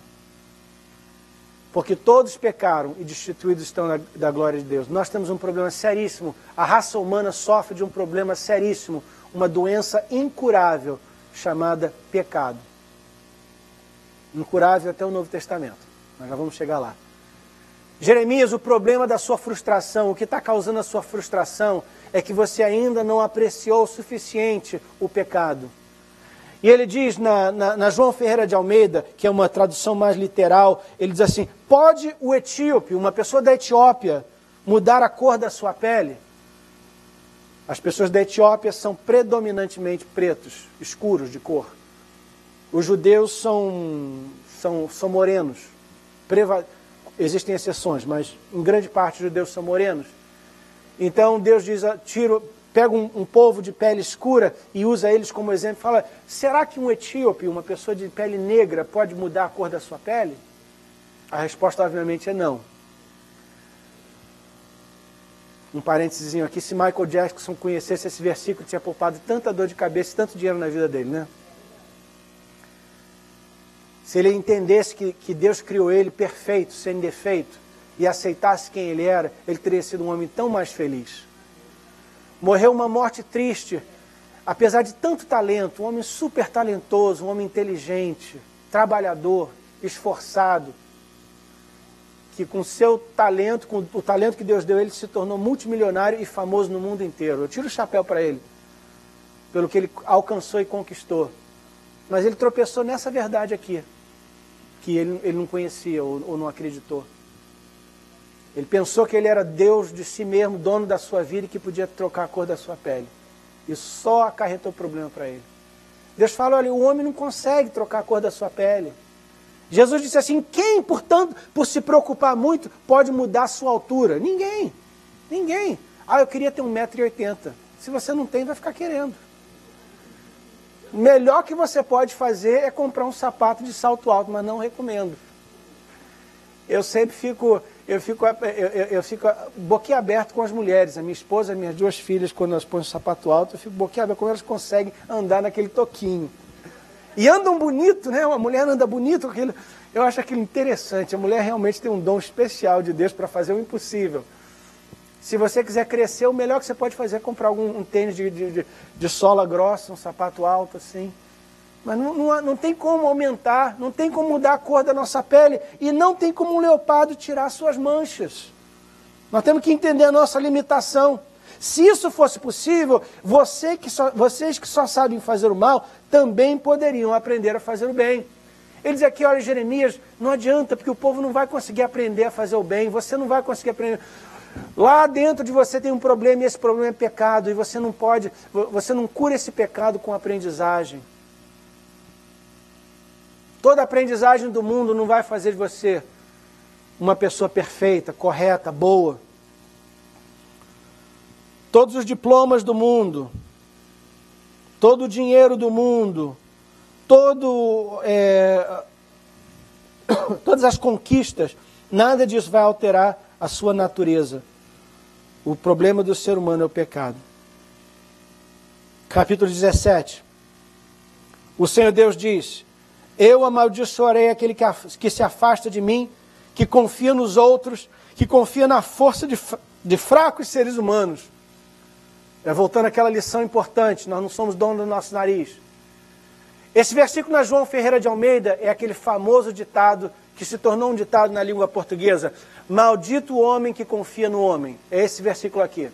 A: Porque todos pecaram e destituídos estão da glória de Deus. Nós temos um problema seríssimo. A raça humana sofre de um problema seríssimo, uma doença incurável chamada pecado. Incurável até o Novo Testamento. Nós já vamos chegar lá. Jeremias, o problema da sua frustração, o que está causando a sua frustração é que você ainda não apreciou o suficiente o pecado. E ele diz na João Ferreira de Almeida, que é uma tradução mais literal, ele diz assim, pode o etíope, uma pessoa da Etiópia, mudar a cor da sua pele? As pessoas da Etiópia são predominantemente pretos, escuros de cor. Os judeus são morenos. Existem exceções, mas em grande parte os judeus são morenos. Então Deus diz, pega um povo de pele escura e usa eles como exemplo. Fala, será que um etíope, uma pessoa de pele negra, pode mudar a cor da sua pele? A resposta obviamente é não. Um parênteses aqui, se Michael Jackson conhecesse esse versículo, tinha poupado tanta dor de cabeça e tanto dinheiro na vida dele, né? Se ele entendesse que Deus criou ele perfeito, sem defeito, e aceitasse quem ele era, ele teria sido um homem tão mais feliz. Morreu uma morte triste, apesar de tanto talento, um homem super talentoso, um homem inteligente, trabalhador, esforçado, que com seu talento, com o talento que Deus deu, ele se tornou multimilionário e famoso no mundo inteiro. Eu tiro o chapéu para ele, pelo que ele alcançou e conquistou. Mas ele tropeçou nessa verdade aqui, que ele não conhecia ou não acreditou. Ele pensou que ele era Deus de si mesmo, dono da sua vida e que podia trocar a cor da sua pele. Isso só acarretou problema para ele. Deus fala, olha, o homem não consegue trocar a cor da sua pele. Jesus disse assim, quem, portanto, por se preocupar muito, pode mudar a sua altura? Ninguém. Ninguém. Ah, eu queria ter 1,80 m. Se você não tem, vai ficar querendo. O melhor que você pode fazer é comprar um sapato de salto alto, mas não recomendo. Eu sempre fico boquiaberto com as mulheres. A minha esposa, as minhas duas filhas, quando elas põem um sapato alto, eu fico boquiaberto como elas conseguem andar naquele toquinho. E andam bonito, né? Uma mulher anda bonito. Eu acho aquilo interessante. A mulher realmente tem um dom especial de Deus para fazer o impossível. Se você quiser crescer, o melhor que você pode fazer é comprar um tênis de sola grossa, um sapato alto assim. Mas não tem como aumentar, não tem como mudar a cor da nossa pele e não tem como um leopardo tirar suas manchas. Nós temos que entender a nossa limitação. Se isso fosse possível, vocês que só sabem fazer o mal, também poderiam aprender a fazer o bem. Ele diz aqui, olha, Jeremias, não adianta, porque o povo não vai conseguir aprender a fazer o bem, você não vai conseguir aprender. Lá dentro de você tem um problema e esse problema é pecado, e você não cura esse pecado com aprendizagem. Toda aprendizagem do mundo não vai fazer de você uma pessoa perfeita, correta, boa. Todos os diplomas do mundo, todo o dinheiro do mundo, todas as conquistas, nada disso vai alterar a sua natureza. O problema do ser humano é o pecado. Capítulo 17. O Senhor Deus diz, eu amaldiçoarei aquele que se afasta de mim, que confia nos outros, que confia na força de fracos seres humanos. Voltando àquela lição importante, nós não somos donos do nosso nariz. Esse versículo na João Ferreira de Almeida é aquele famoso ditado que se tornou um ditado na língua portuguesa. Maldito o homem que confia no homem. É esse versículo aqui.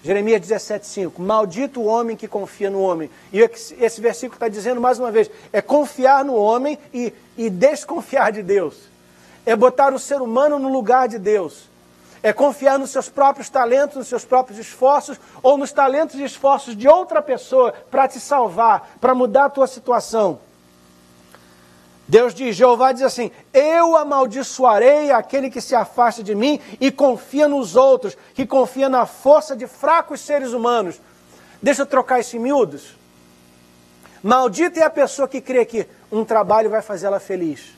A: Jeremias 17,5. Maldito o homem que confia no homem. E esse versículo está dizendo mais uma vez, é confiar no homem e desconfiar de Deus. É botar o ser humano no lugar de Deus. É confiar nos seus próprios talentos, nos seus próprios esforços, ou nos talentos e esforços de outra pessoa para te salvar, para mudar a tua situação. Deus diz, Jeová diz assim, eu amaldiçoarei aquele que se afasta de mim e confia nos outros, que confia na força de fracos seres humanos. Deixa eu trocar isso em miúdos. Maldita é a pessoa que crê que um trabalho vai fazer ela feliz,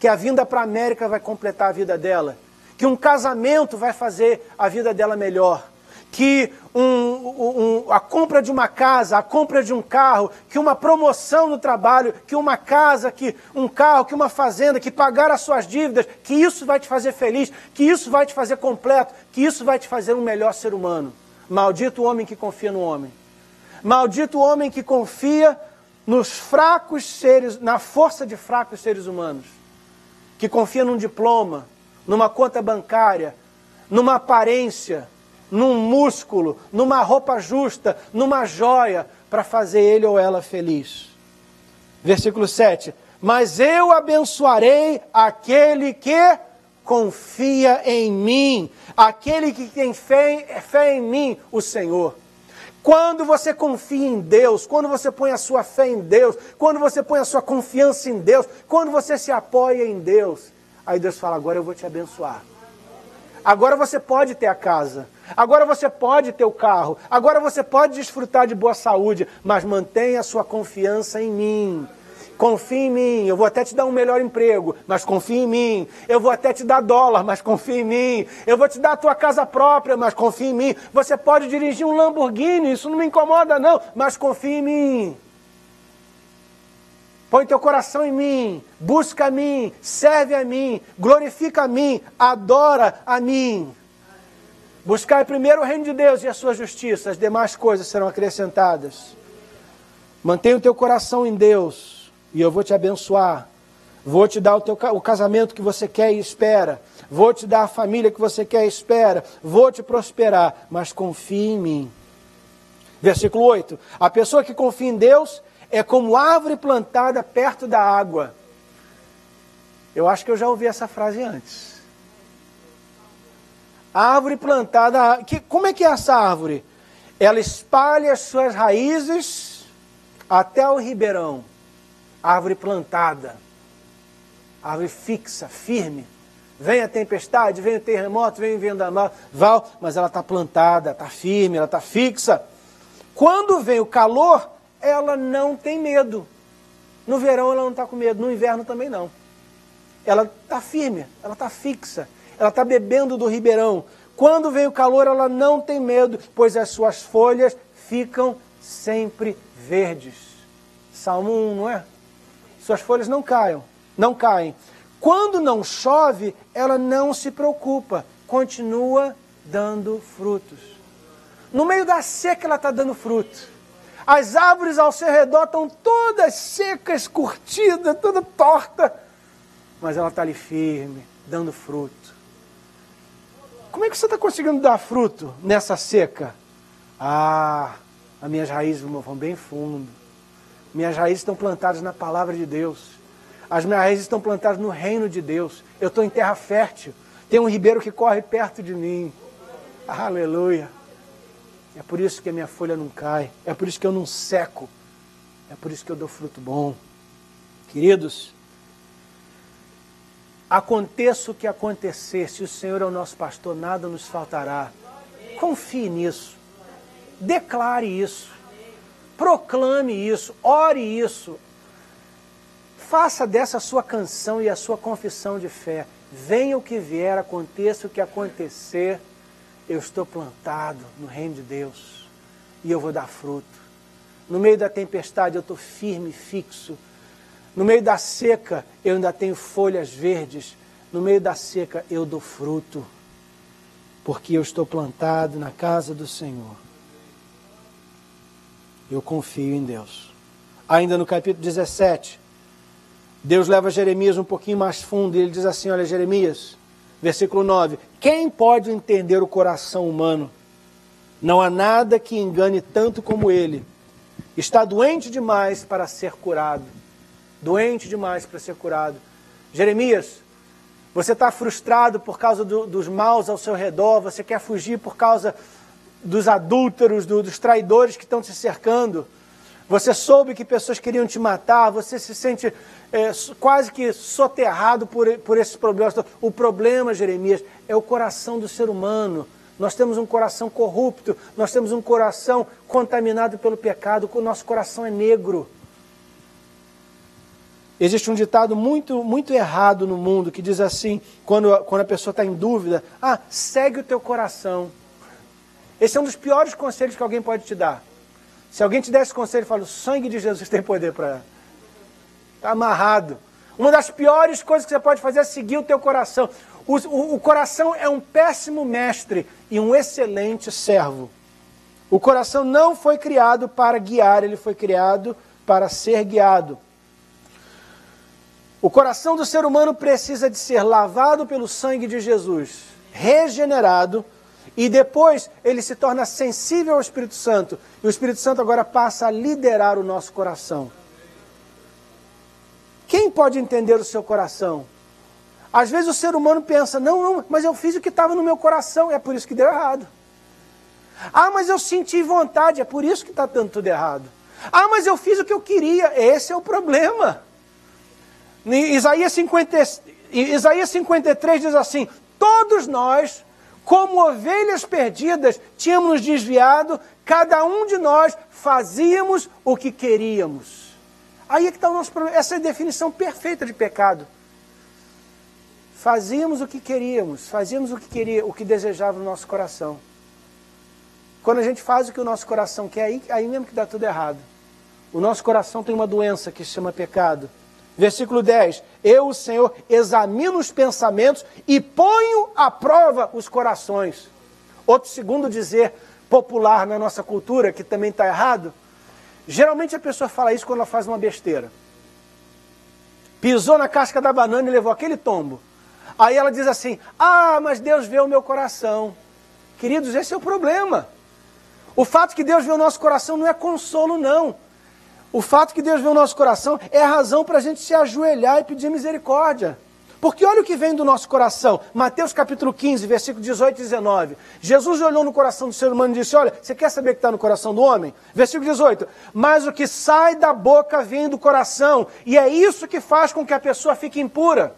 A: que a vinda para a América vai completar a vida dela, que um casamento vai fazer a vida dela melhor, que a compra de uma casa, a compra de um carro, que uma promoção no trabalho, que uma casa, que um carro, que uma fazenda, que pagar as suas dívidas, que isso vai te fazer feliz, que isso vai te fazer completo, que isso vai te fazer um melhor ser humano. Maldito o homem que confia no homem. Maldito o homem que confia nos fracos seres, na força de fracos seres humanos, que confia num diploma, numa conta bancária, numa aparência, num músculo, numa roupa justa, numa joia, para fazer ele ou ela feliz. Versículo 7. Mas eu abençoarei aquele que confia em mim, aquele que tem fé em mim, o Senhor. Quando você confia em Deus, quando você põe a sua fé em Deus, quando você põe a sua confiança em Deus, quando você se apoia em Deus, aí Deus fala, agora eu vou te abençoar. Agora você pode ter a casa, agora você pode ter o carro, agora você pode desfrutar de boa saúde, mas mantenha a sua confiança em mim. Confie em mim, eu vou até te dar um melhor emprego, mas confie em mim. Eu vou até te dar dólar, mas confie em mim. Eu vou te dar a tua casa própria, mas confie em mim. Você pode dirigir um Lamborghini, isso não me incomoda não, mas confie em mim. Põe teu coração em mim, busca a mim, serve a mim, glorifica a mim, adora a mim. Buscai primeiro o reino de Deus e a sua justiça, as demais coisas serão acrescentadas. Mantenha o teu coração em Deus e eu vou te abençoar. Vou te dar o casamento que você quer e espera. Vou te dar a família que você quer e espera. Vou te prosperar, mas confie em mim. Versículo 8. A pessoa que confia em Deus é como árvore plantada perto da água. Eu acho que eu já ouvi essa frase antes. Árvore plantada... Como é que é essa árvore? Ela espalha as suas raízes até o ribeirão. Árvore plantada. Árvore fixa, firme. Vem a tempestade, vem o terremoto, vem o vendaval, mas ela está plantada, está firme, ela está fixa. Quando vem o calor, ela não tem medo. No verão ela não está com medo, no inverno também não. Ela está firme, ela está fixa, ela está bebendo do ribeirão. Quando vem o calor ela não tem medo, pois as suas folhas ficam sempre verdes. Salmo 1, não é? Suas folhas não caem. Quando não chove, ela não se preocupa, continua dando frutos. No meio da seca ela está dando fruto. As árvores ao seu redor estão todas secas, curtidas, toda torta. Mas ela está ali firme, dando fruto. Como é que você está conseguindo dar fruto nessa seca? As minhas raízes vão bem fundo. Minhas raízes estão plantadas na palavra de Deus. As minhas raízes estão plantadas no reino de Deus. Eu estou em terra fértil. Tem um ribeiro que corre perto de mim. Aleluia. É por isso que a minha folha não cai. É por isso que eu não seco. É por isso que eu dou fruto bom. Queridos, aconteça o que acontecer, se o Senhor é o nosso pastor, nada nos faltará. Confie nisso. Declare isso. Proclame isso. Ore isso. Faça dessa a sua canção e a sua confissão de fé. Venha o que vier, aconteça o que acontecer, eu estou plantado no reino de Deus e eu vou dar fruto. No meio da tempestade eu estou firme e fixo. No meio da seca eu ainda tenho folhas verdes. No meio da seca eu dou fruto, porque eu estou plantado na casa do Senhor. Eu confio em Deus. Ainda no capítulo 17, Deus leva Jeremias um pouquinho mais fundo e ele diz assim, olha Jeremias, versículo 9, quem pode entender o coração humano? Não há nada que engane tanto como ele. Está doente demais para ser curado. Doente demais para ser curado. Jeremias, você está frustrado por causa dos maus ao seu redor, você quer fugir por causa dos adúlteros, dos traidores que estão te cercando. Você soube que pessoas queriam te matar, você se sente quase que soterrado por esses problemas. O problema, Jeremias, é o coração do ser humano. Nós temos um coração corrupto, nós temos um coração contaminado pelo pecado, o nosso coração é negro. Existe um ditado muito, muito errado no mundo que diz assim, quando a pessoa está em dúvida, segue o teu coração. Esse é um dos piores conselhos que alguém pode te dar. Se alguém te der esse conselho, fala, o sangue de Jesus tem poder para... Está amarrado. Uma das piores coisas que você pode fazer é seguir o teu coração. O coração é um péssimo mestre e um excelente servo. O coração não foi criado para guiar, ele foi criado para ser guiado. O coração do ser humano precisa de ser lavado pelo sangue de Jesus, regenerado, e depois ele se torna sensível ao Espírito Santo. E o Espírito Santo agora passa a liderar o nosso coração. Quem pode entender o seu coração? Às vezes o ser humano pensa, não, mas eu fiz o que estava no meu coração, é por isso que deu errado. Mas eu senti vontade, é por isso que está dando tudo errado. Mas eu fiz o que eu queria, esse é o problema. Isaías 53 diz assim, todos nós, como ovelhas perdidas, tínhamos nos desviado, cada um de nós fazíamos o que queríamos. Aí é que está o nosso problema, essa é a definição perfeita de pecado. Fazíamos o que queríamos, o que desejava no nosso coração. Quando a gente faz o que o nosso coração quer, aí mesmo que dá tudo errado. O nosso coração tem uma doença que se chama pecado. Versículo 10, eu, o Senhor, examino os pensamentos e ponho à prova os corações. Outro segundo dizer popular na nossa cultura, que também está errado, geralmente a pessoa fala isso quando ela faz uma besteira. Pisou na casca da banana e levou aquele tombo. Aí ela diz assim, mas Deus vê o meu coração. Queridos, esse é o problema. O fato que Deus vê o nosso coração não é consolo, não. O fato que Deus vê o nosso coração é a razão para a gente se ajoelhar e pedir misericórdia. Porque olha o que vem do nosso coração. Mateus capítulo 15, versículo 18 e 19. Jesus olhou no coração do ser humano e disse, olha, você quer saber o que está no coração do homem? Versículo 18. Mas o que sai da boca vem do coração. E é isso que faz com que a pessoa fique impura.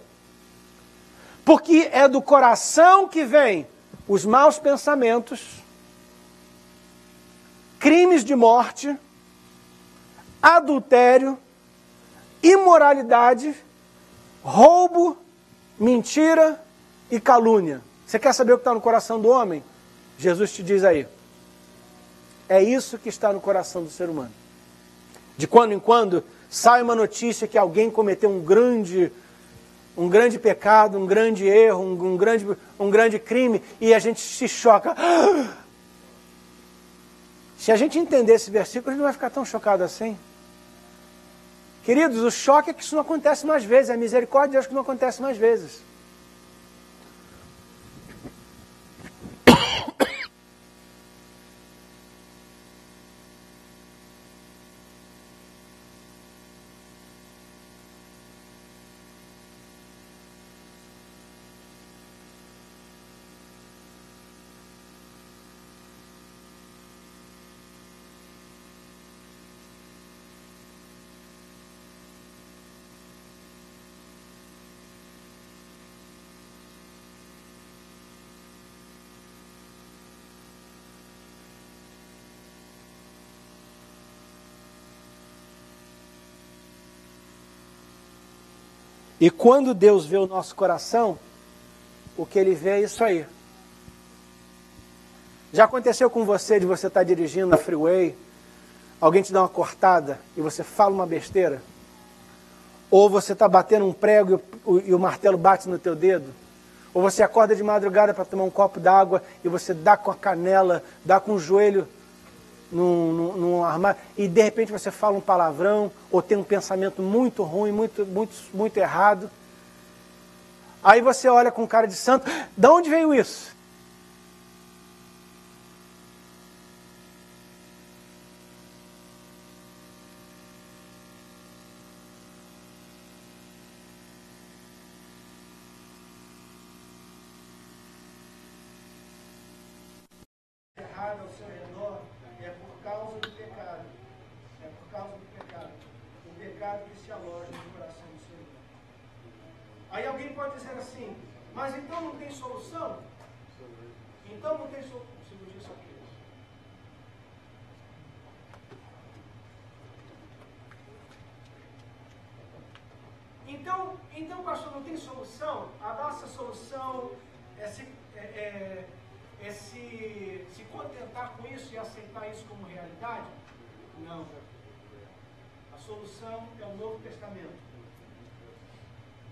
A: Porque é do coração que vem os maus pensamentos, crimes de morte, adultério, imoralidade, roubo, mentira e calúnia. Você quer saber o que está no coração do homem? Jesus te diz aí. É isso que está no coração do ser humano. De quando em quando sai uma notícia que alguém cometeu um grande pecado, um grande erro, um grande crime, e a gente se choca. Se a gente entender esse versículo, a gente não vai ficar tão chocado assim. Queridos, o choque é que isso não acontece mais vezes, a misericórdia de Deus que não acontece mais vezes. E quando Deus vê o nosso coração, o que Ele vê é isso aí. Já aconteceu com você de você estar dirigindo na freeway, alguém te dá uma cortada e você fala uma besteira? Ou você está batendo um prego e o martelo bate no teu dedo? Ou você acorda de madrugada para tomar um copo d'água e você dá com a canela, dá com o joelho num armário, e de repente você fala um palavrão, ou tem um pensamento muito ruim, muito errado. Aí você olha com cara de santo, de onde veio isso? encerrada ao seu redor é por causa do pecado. É por causa do pecado. O pecado que se aloja no coração do ser humano. Aí alguém pode dizer assim, mas então não tem solução? Então não tem solução. Segura isso aqui. Então, pastor, não tem solução? A nossa solução é se contentar com isso e aceitar isso como realidade? Não. A solução é o Novo Testamento.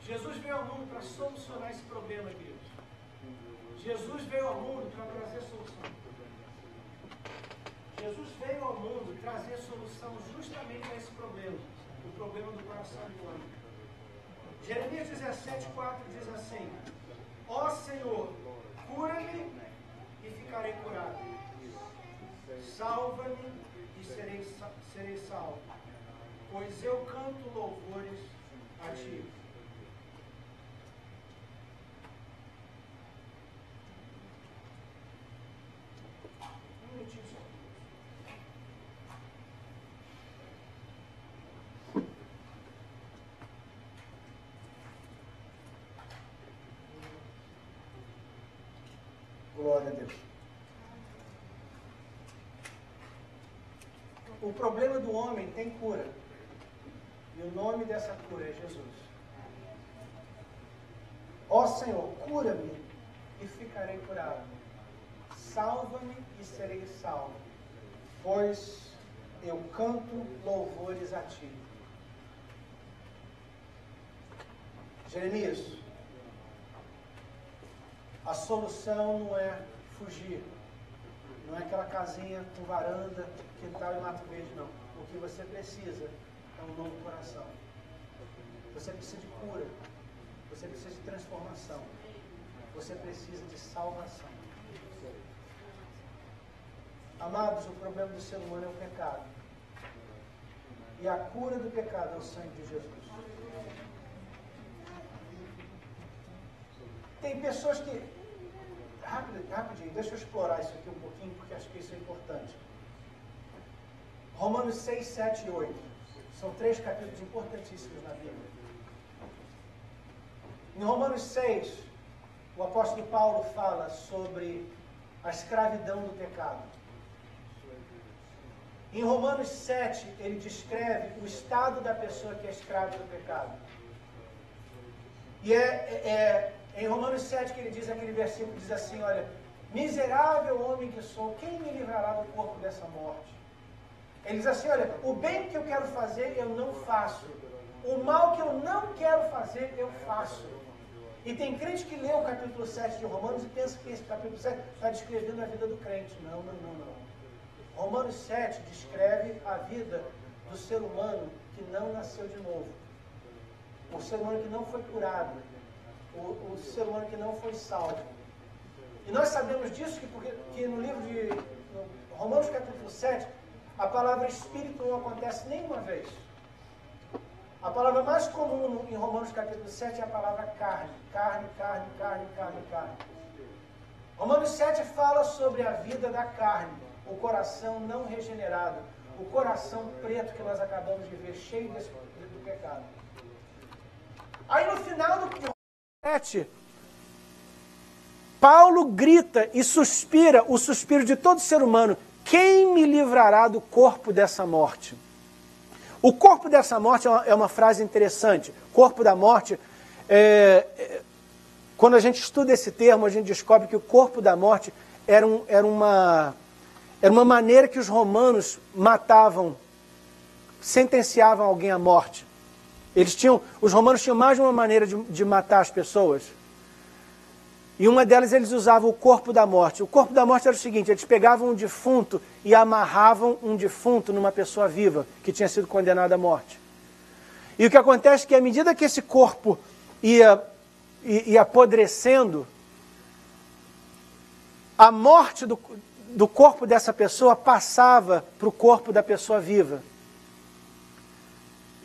A: Jesus veio ao mundo para solucionar esse problema, queridos. Jesus veio ao mundo para trazer solução. Jesus veio ao mundo trazer solução justamente a esse problema, o problema do coração do homem. Jeremias 17,4 diz assim: ó Senhor, cura-me e ficarei curado. Salva-me e serei salvo, pois eu canto louvores a Ti. Um minutinho só. Glória a Deus. O problema do homem tem cura. E o nome dessa cura é Jesus. Ó Senhor, cura-me e ficarei curado. Salva-me e serei salvo, pois eu canto louvores a Ti. Jeremias, a solução não é fugir, não é aquela casinha com varanda, quintal e mato verde, não. O que você precisa é um novo coração. Você precisa de cura, você precisa de transformação, você precisa de salvação. Amados, o problema do ser humano é o pecado. E a cura do pecado é o sangue de Jesus. Tem pessoas que... Rapidinho, deixa eu explorar isso aqui um pouquinho, porque acho que isso é importante. Romanos 6, 7 e 8. São 3 capítulos importantíssimos na Bíblia. Em Romanos 6, o apóstolo Paulo fala sobre a escravidão do pecado. Em Romanos 7, ele descreve o estado da pessoa que é escrava do pecado. E em Romanos 7 que ele diz, aquele versículo diz assim, olha, miserável homem que sou, quem me livrará do corpo dessa morte? Ele diz assim, olha, o bem que eu quero fazer, eu não faço. O mal que eu não quero fazer, eu faço. E tem crente que lê o capítulo 7 de Romanos e pensa que esse capítulo 7 está descrevendo a vida do crente. Não. Romanos 7 descreve a vida do ser humano que não nasceu de novo. O ser humano que não foi curado. O ser humano que não foi salvo. E nós sabemos disso que no livro de Romanos capítulo 7, a palavra espírito não acontece nenhuma vez. A palavra mais comum em Romanos capítulo 7 é a palavra carne. Carne. Romanos 7 fala sobre a vida da carne, o coração não regenerado, o coração preto que nós acabamos de ver, cheio do pecado. Aí no final do 7, Paulo grita e suspira o suspiro de todo ser humano: quem me livrará do corpo dessa morte? O corpo dessa morte é uma frase interessante. Corpo da morte, quando a gente estuda esse termo, a gente descobre que o corpo da morte era uma maneira que os romanos matavam, sentenciavam alguém à morte. Os romanos tinham mais de uma maneira de matar as pessoas. E uma delas eles usavam o corpo da morte. O corpo da morte era o seguinte: eles pegavam um defunto e amarravam um defunto numa pessoa viva que tinha sido condenada à morte. E o que acontece é que à medida que esse corpo ia apodrecendo, a morte do corpo dessa pessoa passava para o corpo da pessoa viva.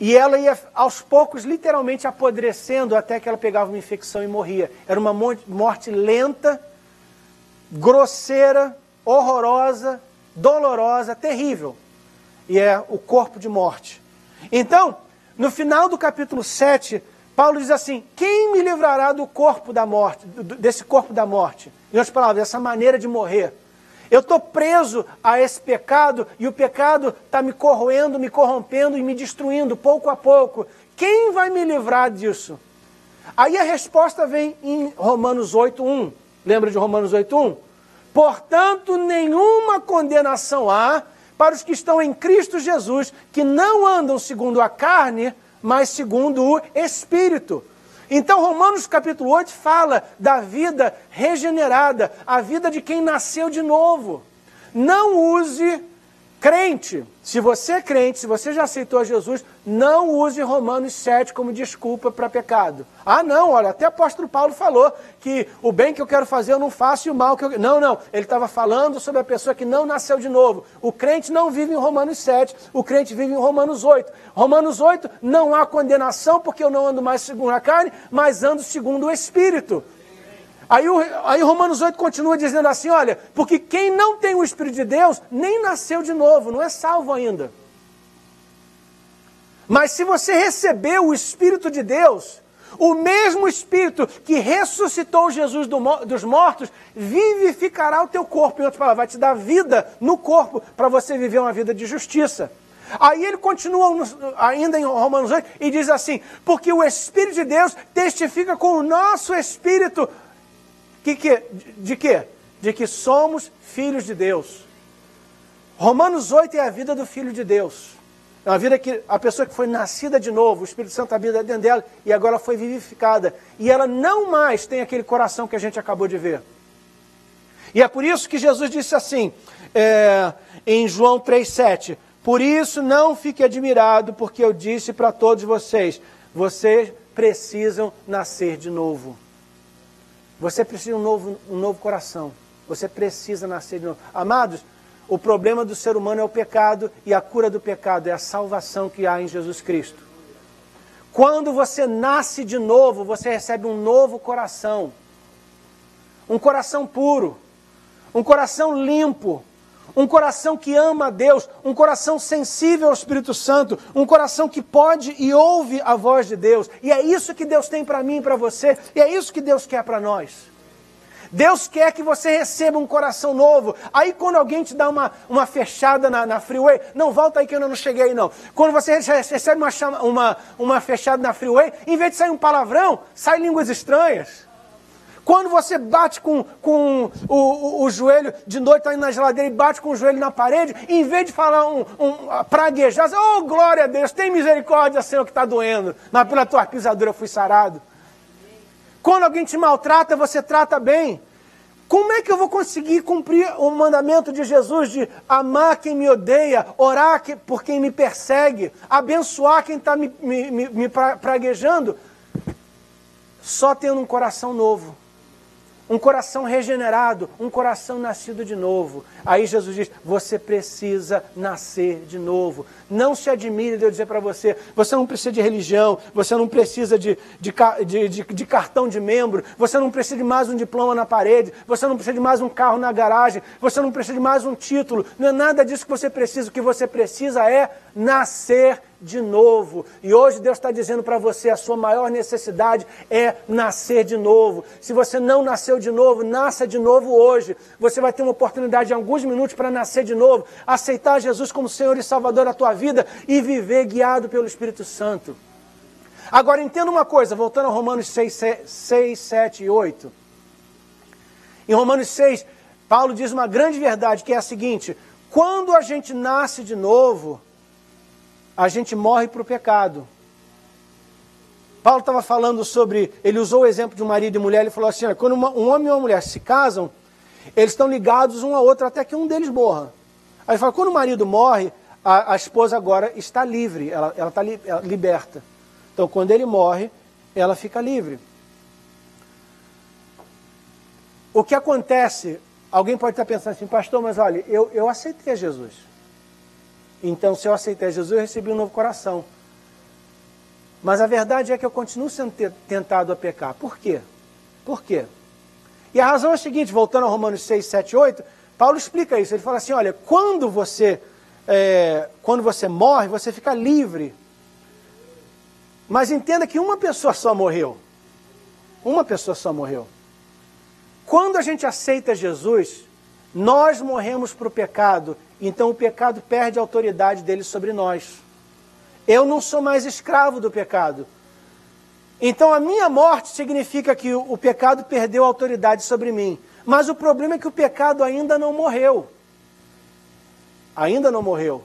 A: E ela ia, aos poucos, literalmente apodrecendo até que ela pegava uma infecção e morria. Era uma morte lenta, grosseira, horrorosa, dolorosa, terrível. E é o corpo de morte. Então, no final do capítulo 7, Paulo diz assim, quem me livrará do corpo da morte, desse corpo da morte? Em outras palavras, essa maneira de morrer. Eu estou preso a esse pecado e o pecado está me corroendo, me corrompendo e me destruindo pouco a pouco. Quem vai me livrar disso? Aí a resposta vem em Romanos 8:1. Lembra de Romanos 8:1? Portanto, nenhuma condenação há para os que estão em Cristo Jesus, que não andam segundo a carne, mas segundo o Espírito. Então, Romanos capítulo 8 fala da vida regenerada, a vida de quem nasceu de novo. Não use crente. Se você é crente, se você já aceitou Jesus, não use Romanos 7 como desculpa para pecado. Ah, não, olha, até o apóstolo Paulo falou que o bem que eu quero fazer eu não faço e o mal que eu... Não, ele estava falando sobre a pessoa que não nasceu de novo. O crente não vive em Romanos 7, o crente vive em Romanos 8. Romanos 8, não há condenação porque eu não ando mais segundo a carne, mas ando segundo o Espírito. Aí Romanos 8 continua dizendo assim, olha, porque quem não tem o Espírito de Deus, nem nasceu de novo, não é salvo ainda. Mas se você recebeu o Espírito de Deus, o mesmo Espírito que ressuscitou Jesus dos mortos, vivificará o teu corpo. Em outras palavras, vai te dar vida no corpo para você viver uma vida de justiça. Aí ele continua ainda em Romanos 8 e diz assim, porque o Espírito de Deus testifica com o nosso Espírito. De quê? De que somos filhos de Deus. Romanos 8 é a vida do Filho de Deus. É uma vida que a pessoa que foi nascida de novo, o Espírito Santo habita dentro dela e agora foi vivificada. E ela não mais tem aquele coração que a gente acabou de ver. E é por isso que Jesus disse assim, em João 3,7, por isso não fique admirado, porque eu disse para todos vocês, vocês precisam nascer de novo. Você precisa de um novo coração. Você precisa nascer de novo. Amados, o problema do ser humano é o pecado e a cura do pecado é a salvação que há em Jesus Cristo. Quando você nasce de novo, você recebe um novo coração. Um coração puro. Um coração limpo. Um coração que ama a Deus, um coração sensível ao Espírito Santo, um coração que pode e ouve a voz de Deus. E é isso que Deus tem para mim e para você, e é isso que Deus quer para nós. Deus quer que você receba um coração novo. Aí quando alguém te dá uma fechada na freeway, não, volta aí que eu ainda não cheguei não. Quando você recebe uma fechada na freeway, em vez de sair um palavrão, sai línguas estranhas. Quando você bate com o joelho de noite, está indo na geladeira e bate com o joelho na parede, em vez de falar praguejar, oh, glória a Deus, tem misericórdia, Senhor, que está doendo. Mas pela tua pisadura eu fui sarado. Quando alguém te maltrata, você trata bem. Como é que eu vou conseguir cumprir o mandamento de Jesus de amar quem me odeia, orar por quem me persegue, abençoar quem está me praguejando? Só tendo um coração novo. Um coração regenerado, um coração nascido de novo. Aí Jesus diz, você precisa nascer de novo. Não se admire de eu dizer para você, você não precisa de religião, você não precisa de cartão de membro, você não precisa de mais um diploma na parede, você não precisa de mais um carro na garagem, você não precisa de mais um título. Não é nada disso que você precisa. O que você precisa é nascer de novo. E hoje Deus está dizendo para você, a sua maior necessidade é nascer de novo. Se você não nasceu de novo, nasça de novo hoje. Você vai ter uma oportunidade de alguns minutos para nascer de novo, aceitar Jesus como Senhor e Salvador da tua vida e viver guiado pelo Espírito Santo. Agora entenda uma coisa, voltando a Romanos 6, 7 e 8. Em Romanos 6, Paulo diz uma grande verdade, que é a seguinte, quando a gente nasce de novo, a gente morre para o pecado. Paulo estava falando sobre, ele usou o exemplo de um marido e mulher, ele falou assim, quando um homem e uma mulher se casam, eles estão ligados um ao outro até que um deles morra. Aí ele fala, quando o marido morre, a esposa agora está livre, ela está liberta. Então quando ele morre, ela fica livre. O que acontece, alguém pode estar pensando assim, pastor, mas olha, eu aceitei Jesus. Então, se eu aceitei Jesus, eu recebi um novo coração. Mas a verdade é que eu continuo sendo tentado a pecar. Por quê? Por quê? E a razão é a seguinte, voltando a Romanos 6, 7, 8, Paulo explica isso, ele fala assim, olha, quando você morre, você fica livre. Mas entenda que uma pessoa só morreu. Uma pessoa só morreu. Quando a gente aceita Jesus, nós morremos para o pecado, então o pecado perde a autoridade dele sobre nós. Eu não sou mais escravo do pecado. Então a minha morte significa que o pecado perdeu a autoridade sobre mim. Mas o problema é que o pecado ainda não morreu. Ainda não morreu.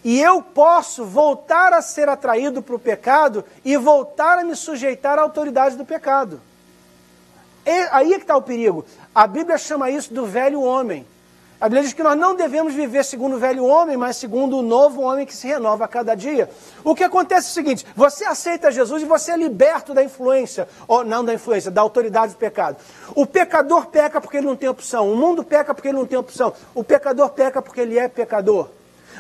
A: E eu posso voltar a ser atraído para o pecado e voltar a me sujeitar à autoridade do pecado. Aí é que está o perigo. A Bíblia chama isso do velho homem. A Bíblia diz que nós não devemos viver segundo o velho homem, mas segundo o novo homem que se renova a cada dia. O que acontece é o seguinte, você aceita Jesus e você é liberto da influência, ou não da influência, da autoridade do pecado. O pecador peca porque ele não tem opção, o mundo peca porque ele não tem opção, o pecador peca porque ele é pecador.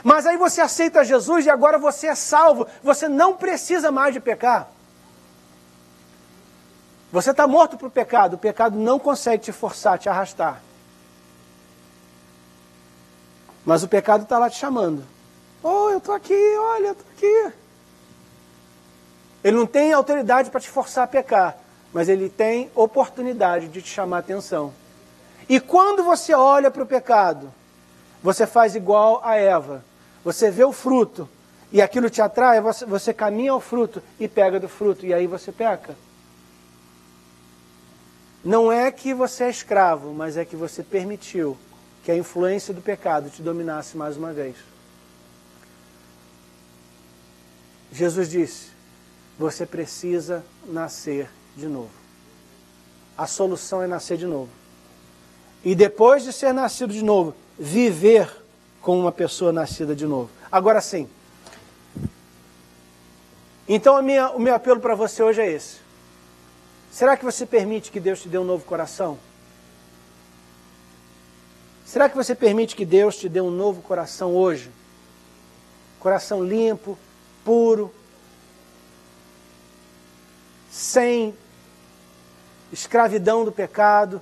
A: Mas aí você aceita Jesus e agora você é salvo, você não precisa mais de pecar. Você está morto para o pecado não consegue te forçar, te arrastar. Mas o pecado está lá te chamando. Oh, eu estou aqui, olha, eu estou aqui. Ele não tem autoridade para te forçar a pecar, mas ele tem oportunidade de te chamar a atenção. E quando você olha para o pecado, você faz igual a Eva. Você vê o fruto e aquilo te atrai, você caminha ao fruto e pega do fruto, e aí você peca. Não é que você é escravo, mas é que você permitiu que a influência do pecado te dominasse mais uma vez. Jesus disse, você precisa nascer de novo. A solução é nascer de novo. E depois de ser nascido de novo, viver como uma pessoa nascida de novo. Agora sim. Então o meu apelo para você hoje é esse. Será que você permite que Deus te dê um novo coração? Será que você permite que Deus te dê um novo coração hoje? Coração limpo, puro, sem escravidão do pecado,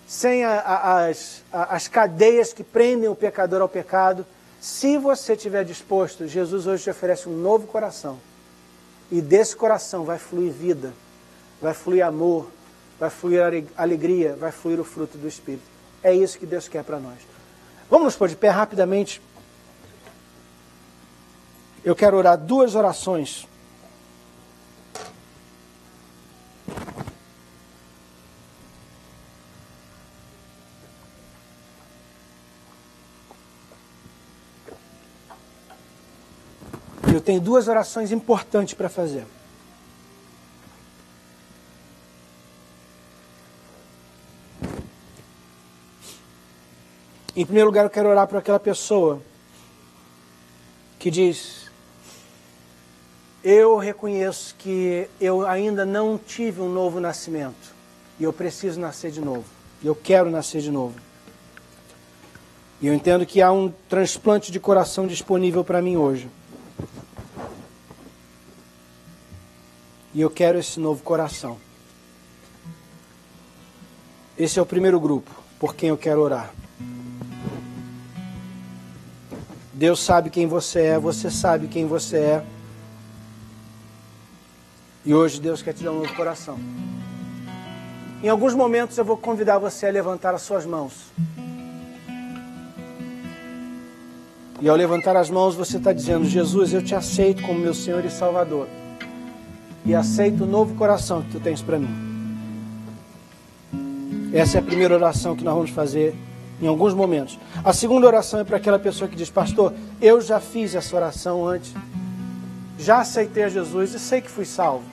A: sem as cadeias que prendem o pecador ao pecado. Se você estiver disposto, Jesus hoje te oferece um novo coração. E desse coração vai fluir vida, vai fluir amor, vai fluir alegria, vai fluir o fruto do Espírito. É isso que Deus quer para nós. Vamos nos pôr de pé rapidamente. Eu quero orar 2 orações. Eu tenho 2 orações importantes para fazer. Em primeiro lugar, eu quero orar por aquela pessoa que diz, eu reconheço que eu ainda não tive um novo nascimento e eu preciso nascer de novo. Eu quero nascer de novo. E eu entendo que há um transplante de coração disponível para mim hoje. E eu quero esse novo coração. Esse é o primeiro grupo por quem eu quero orar. Deus sabe quem você sabe quem você é. E hoje Deus quer te dar um novo coração. Em alguns momentos eu vou convidar você a levantar as suas mãos. E ao levantar as mãos você está dizendo, Jesus, eu te aceito como meu Senhor e Salvador. E aceito o novo coração que tu tens para mim. Essa é a primeira oração que nós vamos fazer em alguns momentos. A segunda oração é para aquela pessoa que diz, pastor, eu já fiz essa oração antes, já aceitei a Jesus e sei que fui salvo.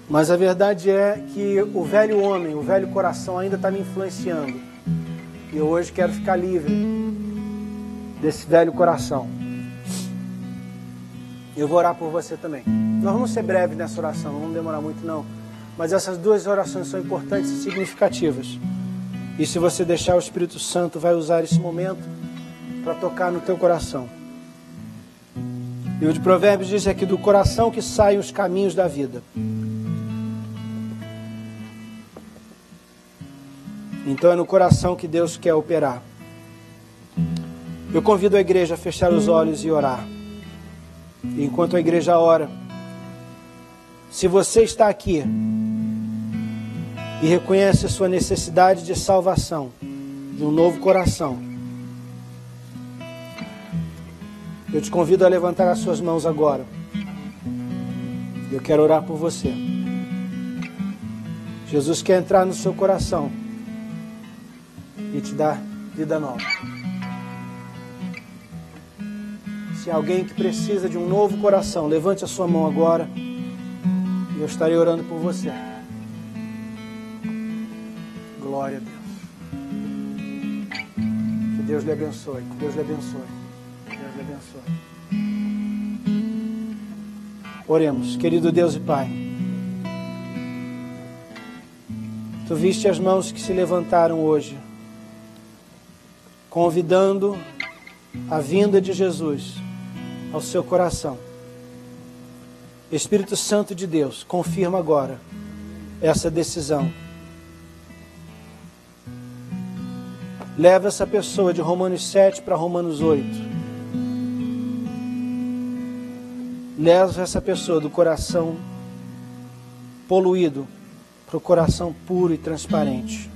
A: Mas a verdade é que o velho homem, o velho coração ainda está me influenciando. E eu hoje quero ficar livre desse velho coração. Eu vou orar por você também. Nós vamos ser breves nessa oração, não vamos demorar muito não. Mas essas 2 orações são importantes e significativas. E se você deixar, o Espírito Santo vai usar esse momento para tocar no teu coração. E o de Provérbios diz aqui, do coração que saem os caminhos da vida. Então é no coração que Deus quer operar. Eu convido a igreja a fechar os olhos e orar. E enquanto a igreja ora, se você está aqui e reconhece a sua necessidade de salvação, de um novo coração, eu te convido a levantar as suas mãos agora. Eu quero orar por você. Jesus quer entrar no seu coração e te dar vida nova. Se alguém que precisa de um novo coração, levante a sua mão agora e eu estarei orando por você. Glória a Deus. Que Deus lhe abençoe, que Deus lhe abençoe, que Deus lhe abençoe. Oremos. Querido Deus e Pai, Tu viste as mãos que se levantaram hoje, convidando a vinda de Jesus ao seu coração. Espírito Santo de Deus, confirma agora essa decisão. Leva essa pessoa de Romanos 7 para Romanos 8. Leva essa pessoa do coração poluído para o coração puro e transparente.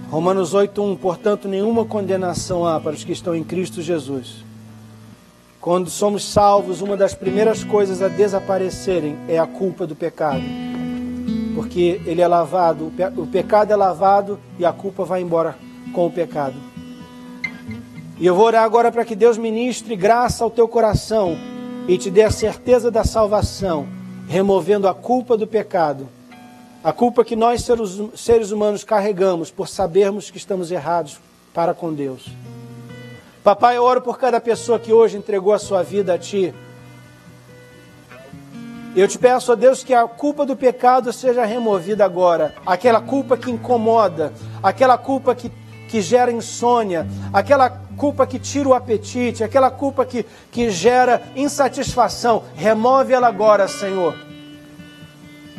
A: Romanos 8:1, portanto, nenhuma condenação há para os que estão em Cristo Jesus. Quando somos salvos, uma das primeiras coisas a desaparecerem é a culpa do pecado. Porque ele é lavado, o pecado é lavado e a culpa vai embora com o pecado. E eu vou orar agora para que Deus ministre graça ao teu coração e te dê a certeza da salvação, removendo a culpa do pecado. A culpa que nós, seres humanos, carregamos por sabermos que estamos errados para com Deus. Papai, eu oro por cada pessoa que hoje entregou a sua vida a Ti. Eu te peço, ó Deus, que a culpa do pecado seja removida agora. Aquela culpa que incomoda, aquela culpa que gera insônia, aquela culpa que tira o apetite, aquela culpa que gera insatisfação. Remove ela agora, Senhor.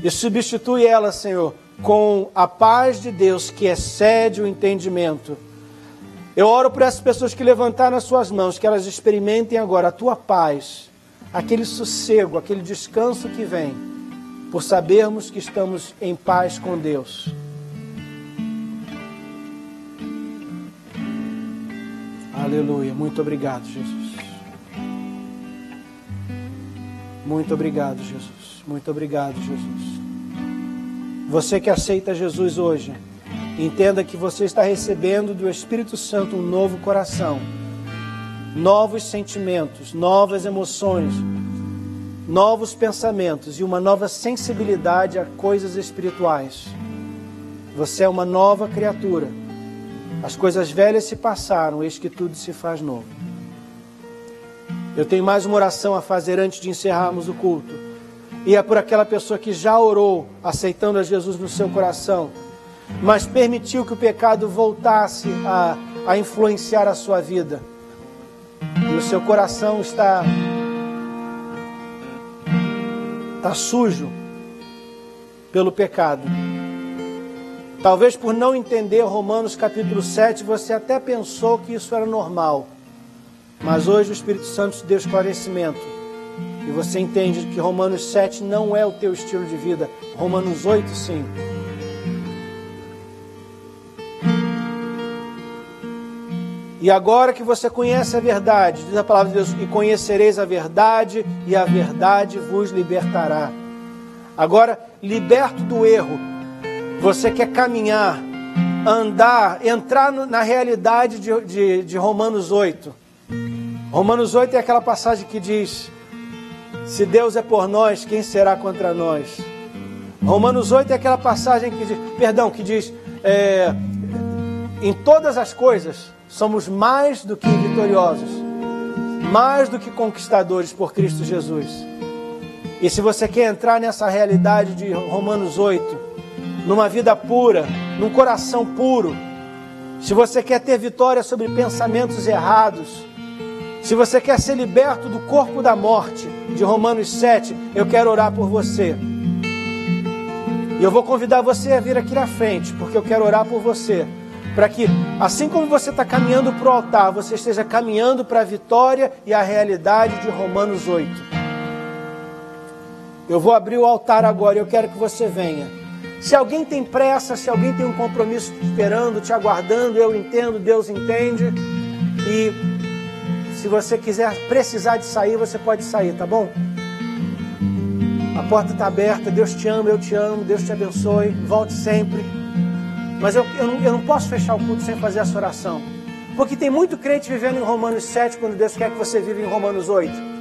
A: E substitui ela, Senhor, com a paz de Deus que excede o entendimento. Eu oro por essas pessoas que levantaram as suas mãos, que elas experimentem agora a Tua paz, aquele sossego, aquele descanso que vem, por sabermos que estamos em paz com Deus. Aleluia. Muito obrigado, Jesus. Muito obrigado, Jesus. Muito obrigado, Jesus. Você que aceita Jesus hoje, entenda que você está recebendo do Espírito Santo um novo coração, novos sentimentos, novas emoções, novos pensamentos e uma nova sensibilidade a coisas espirituais. Você é uma nova criatura. As coisas velhas se passaram, eis que tudo se faz novo. Eu tenho mais uma oração a fazer antes de encerrarmos o culto. E é por aquela pessoa que já orou, aceitando a Jesus no seu coração, mas permitiu que o pecado voltasse a influenciar a sua vida. E o seu coração está sujo pelo pecado. Talvez por não entender Romanos capítulo 7, você até pensou que isso era normal. Mas hoje o Espírito Santo te deu esclarecimento. E você entende que Romanos 7 não é o teu estilo de vida. Romanos 8 sim. E agora que você conhece a verdade, diz a palavra de Deus, e conhecereis a verdade, e a verdade vos libertará. Agora, liberto do erro, você quer caminhar, andar, entrar na realidade de Romanos 8. Romanos 8 é aquela passagem que diz, se Deus é por nós, quem será contra nós? Romanos 8 é aquela passagem que diz, em todas as coisas, somos mais do que vitoriosos, mais do que conquistadores por Cristo Jesus. E se você quer entrar nessa realidade de Romanos 8, numa vida pura, num coração puro, se você quer ter vitória sobre pensamentos errados, se você quer ser liberto do corpo da morte, de Romanos 7, eu quero orar por você. E eu vou convidar você a vir aqui na frente, porque eu quero orar por você. Para que, assim como você está caminhando para o altar, você esteja caminhando para a vitória e a realidade de Romanos 8. Eu vou abrir o altar agora e eu quero que você venha. Se alguém tem pressa, se alguém tem um compromisso te esperando, te aguardando, eu entendo, Deus entende. E se você precisar de sair, você pode sair, tá bom? A porta está aberta, Deus te ama, eu te amo, Deus te abençoe, volte sempre. Mas eu não posso fechar o culto sem fazer essa oração. Porque tem muito crente vivendo em Romanos 7, quando Deus quer que você viva em Romanos 8.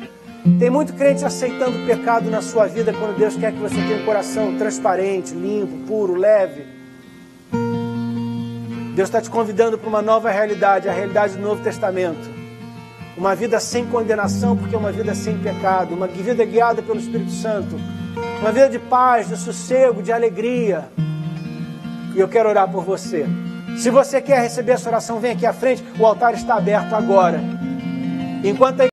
A: Tem muito crente aceitando o pecado na sua vida, quando Deus quer que você tenha um coração transparente, limpo, puro, leve. Deus está te convidando para uma nova realidade, a realidade do Novo Testamento. Uma vida sem condenação, porque é uma vida sem pecado. Uma vida guiada pelo Espírito Santo. Uma vida de paz, de sossego, de alegria. E eu quero orar por você. Se você quer receber essa oração, vem aqui à frente. O altar está aberto agora. Enquanto a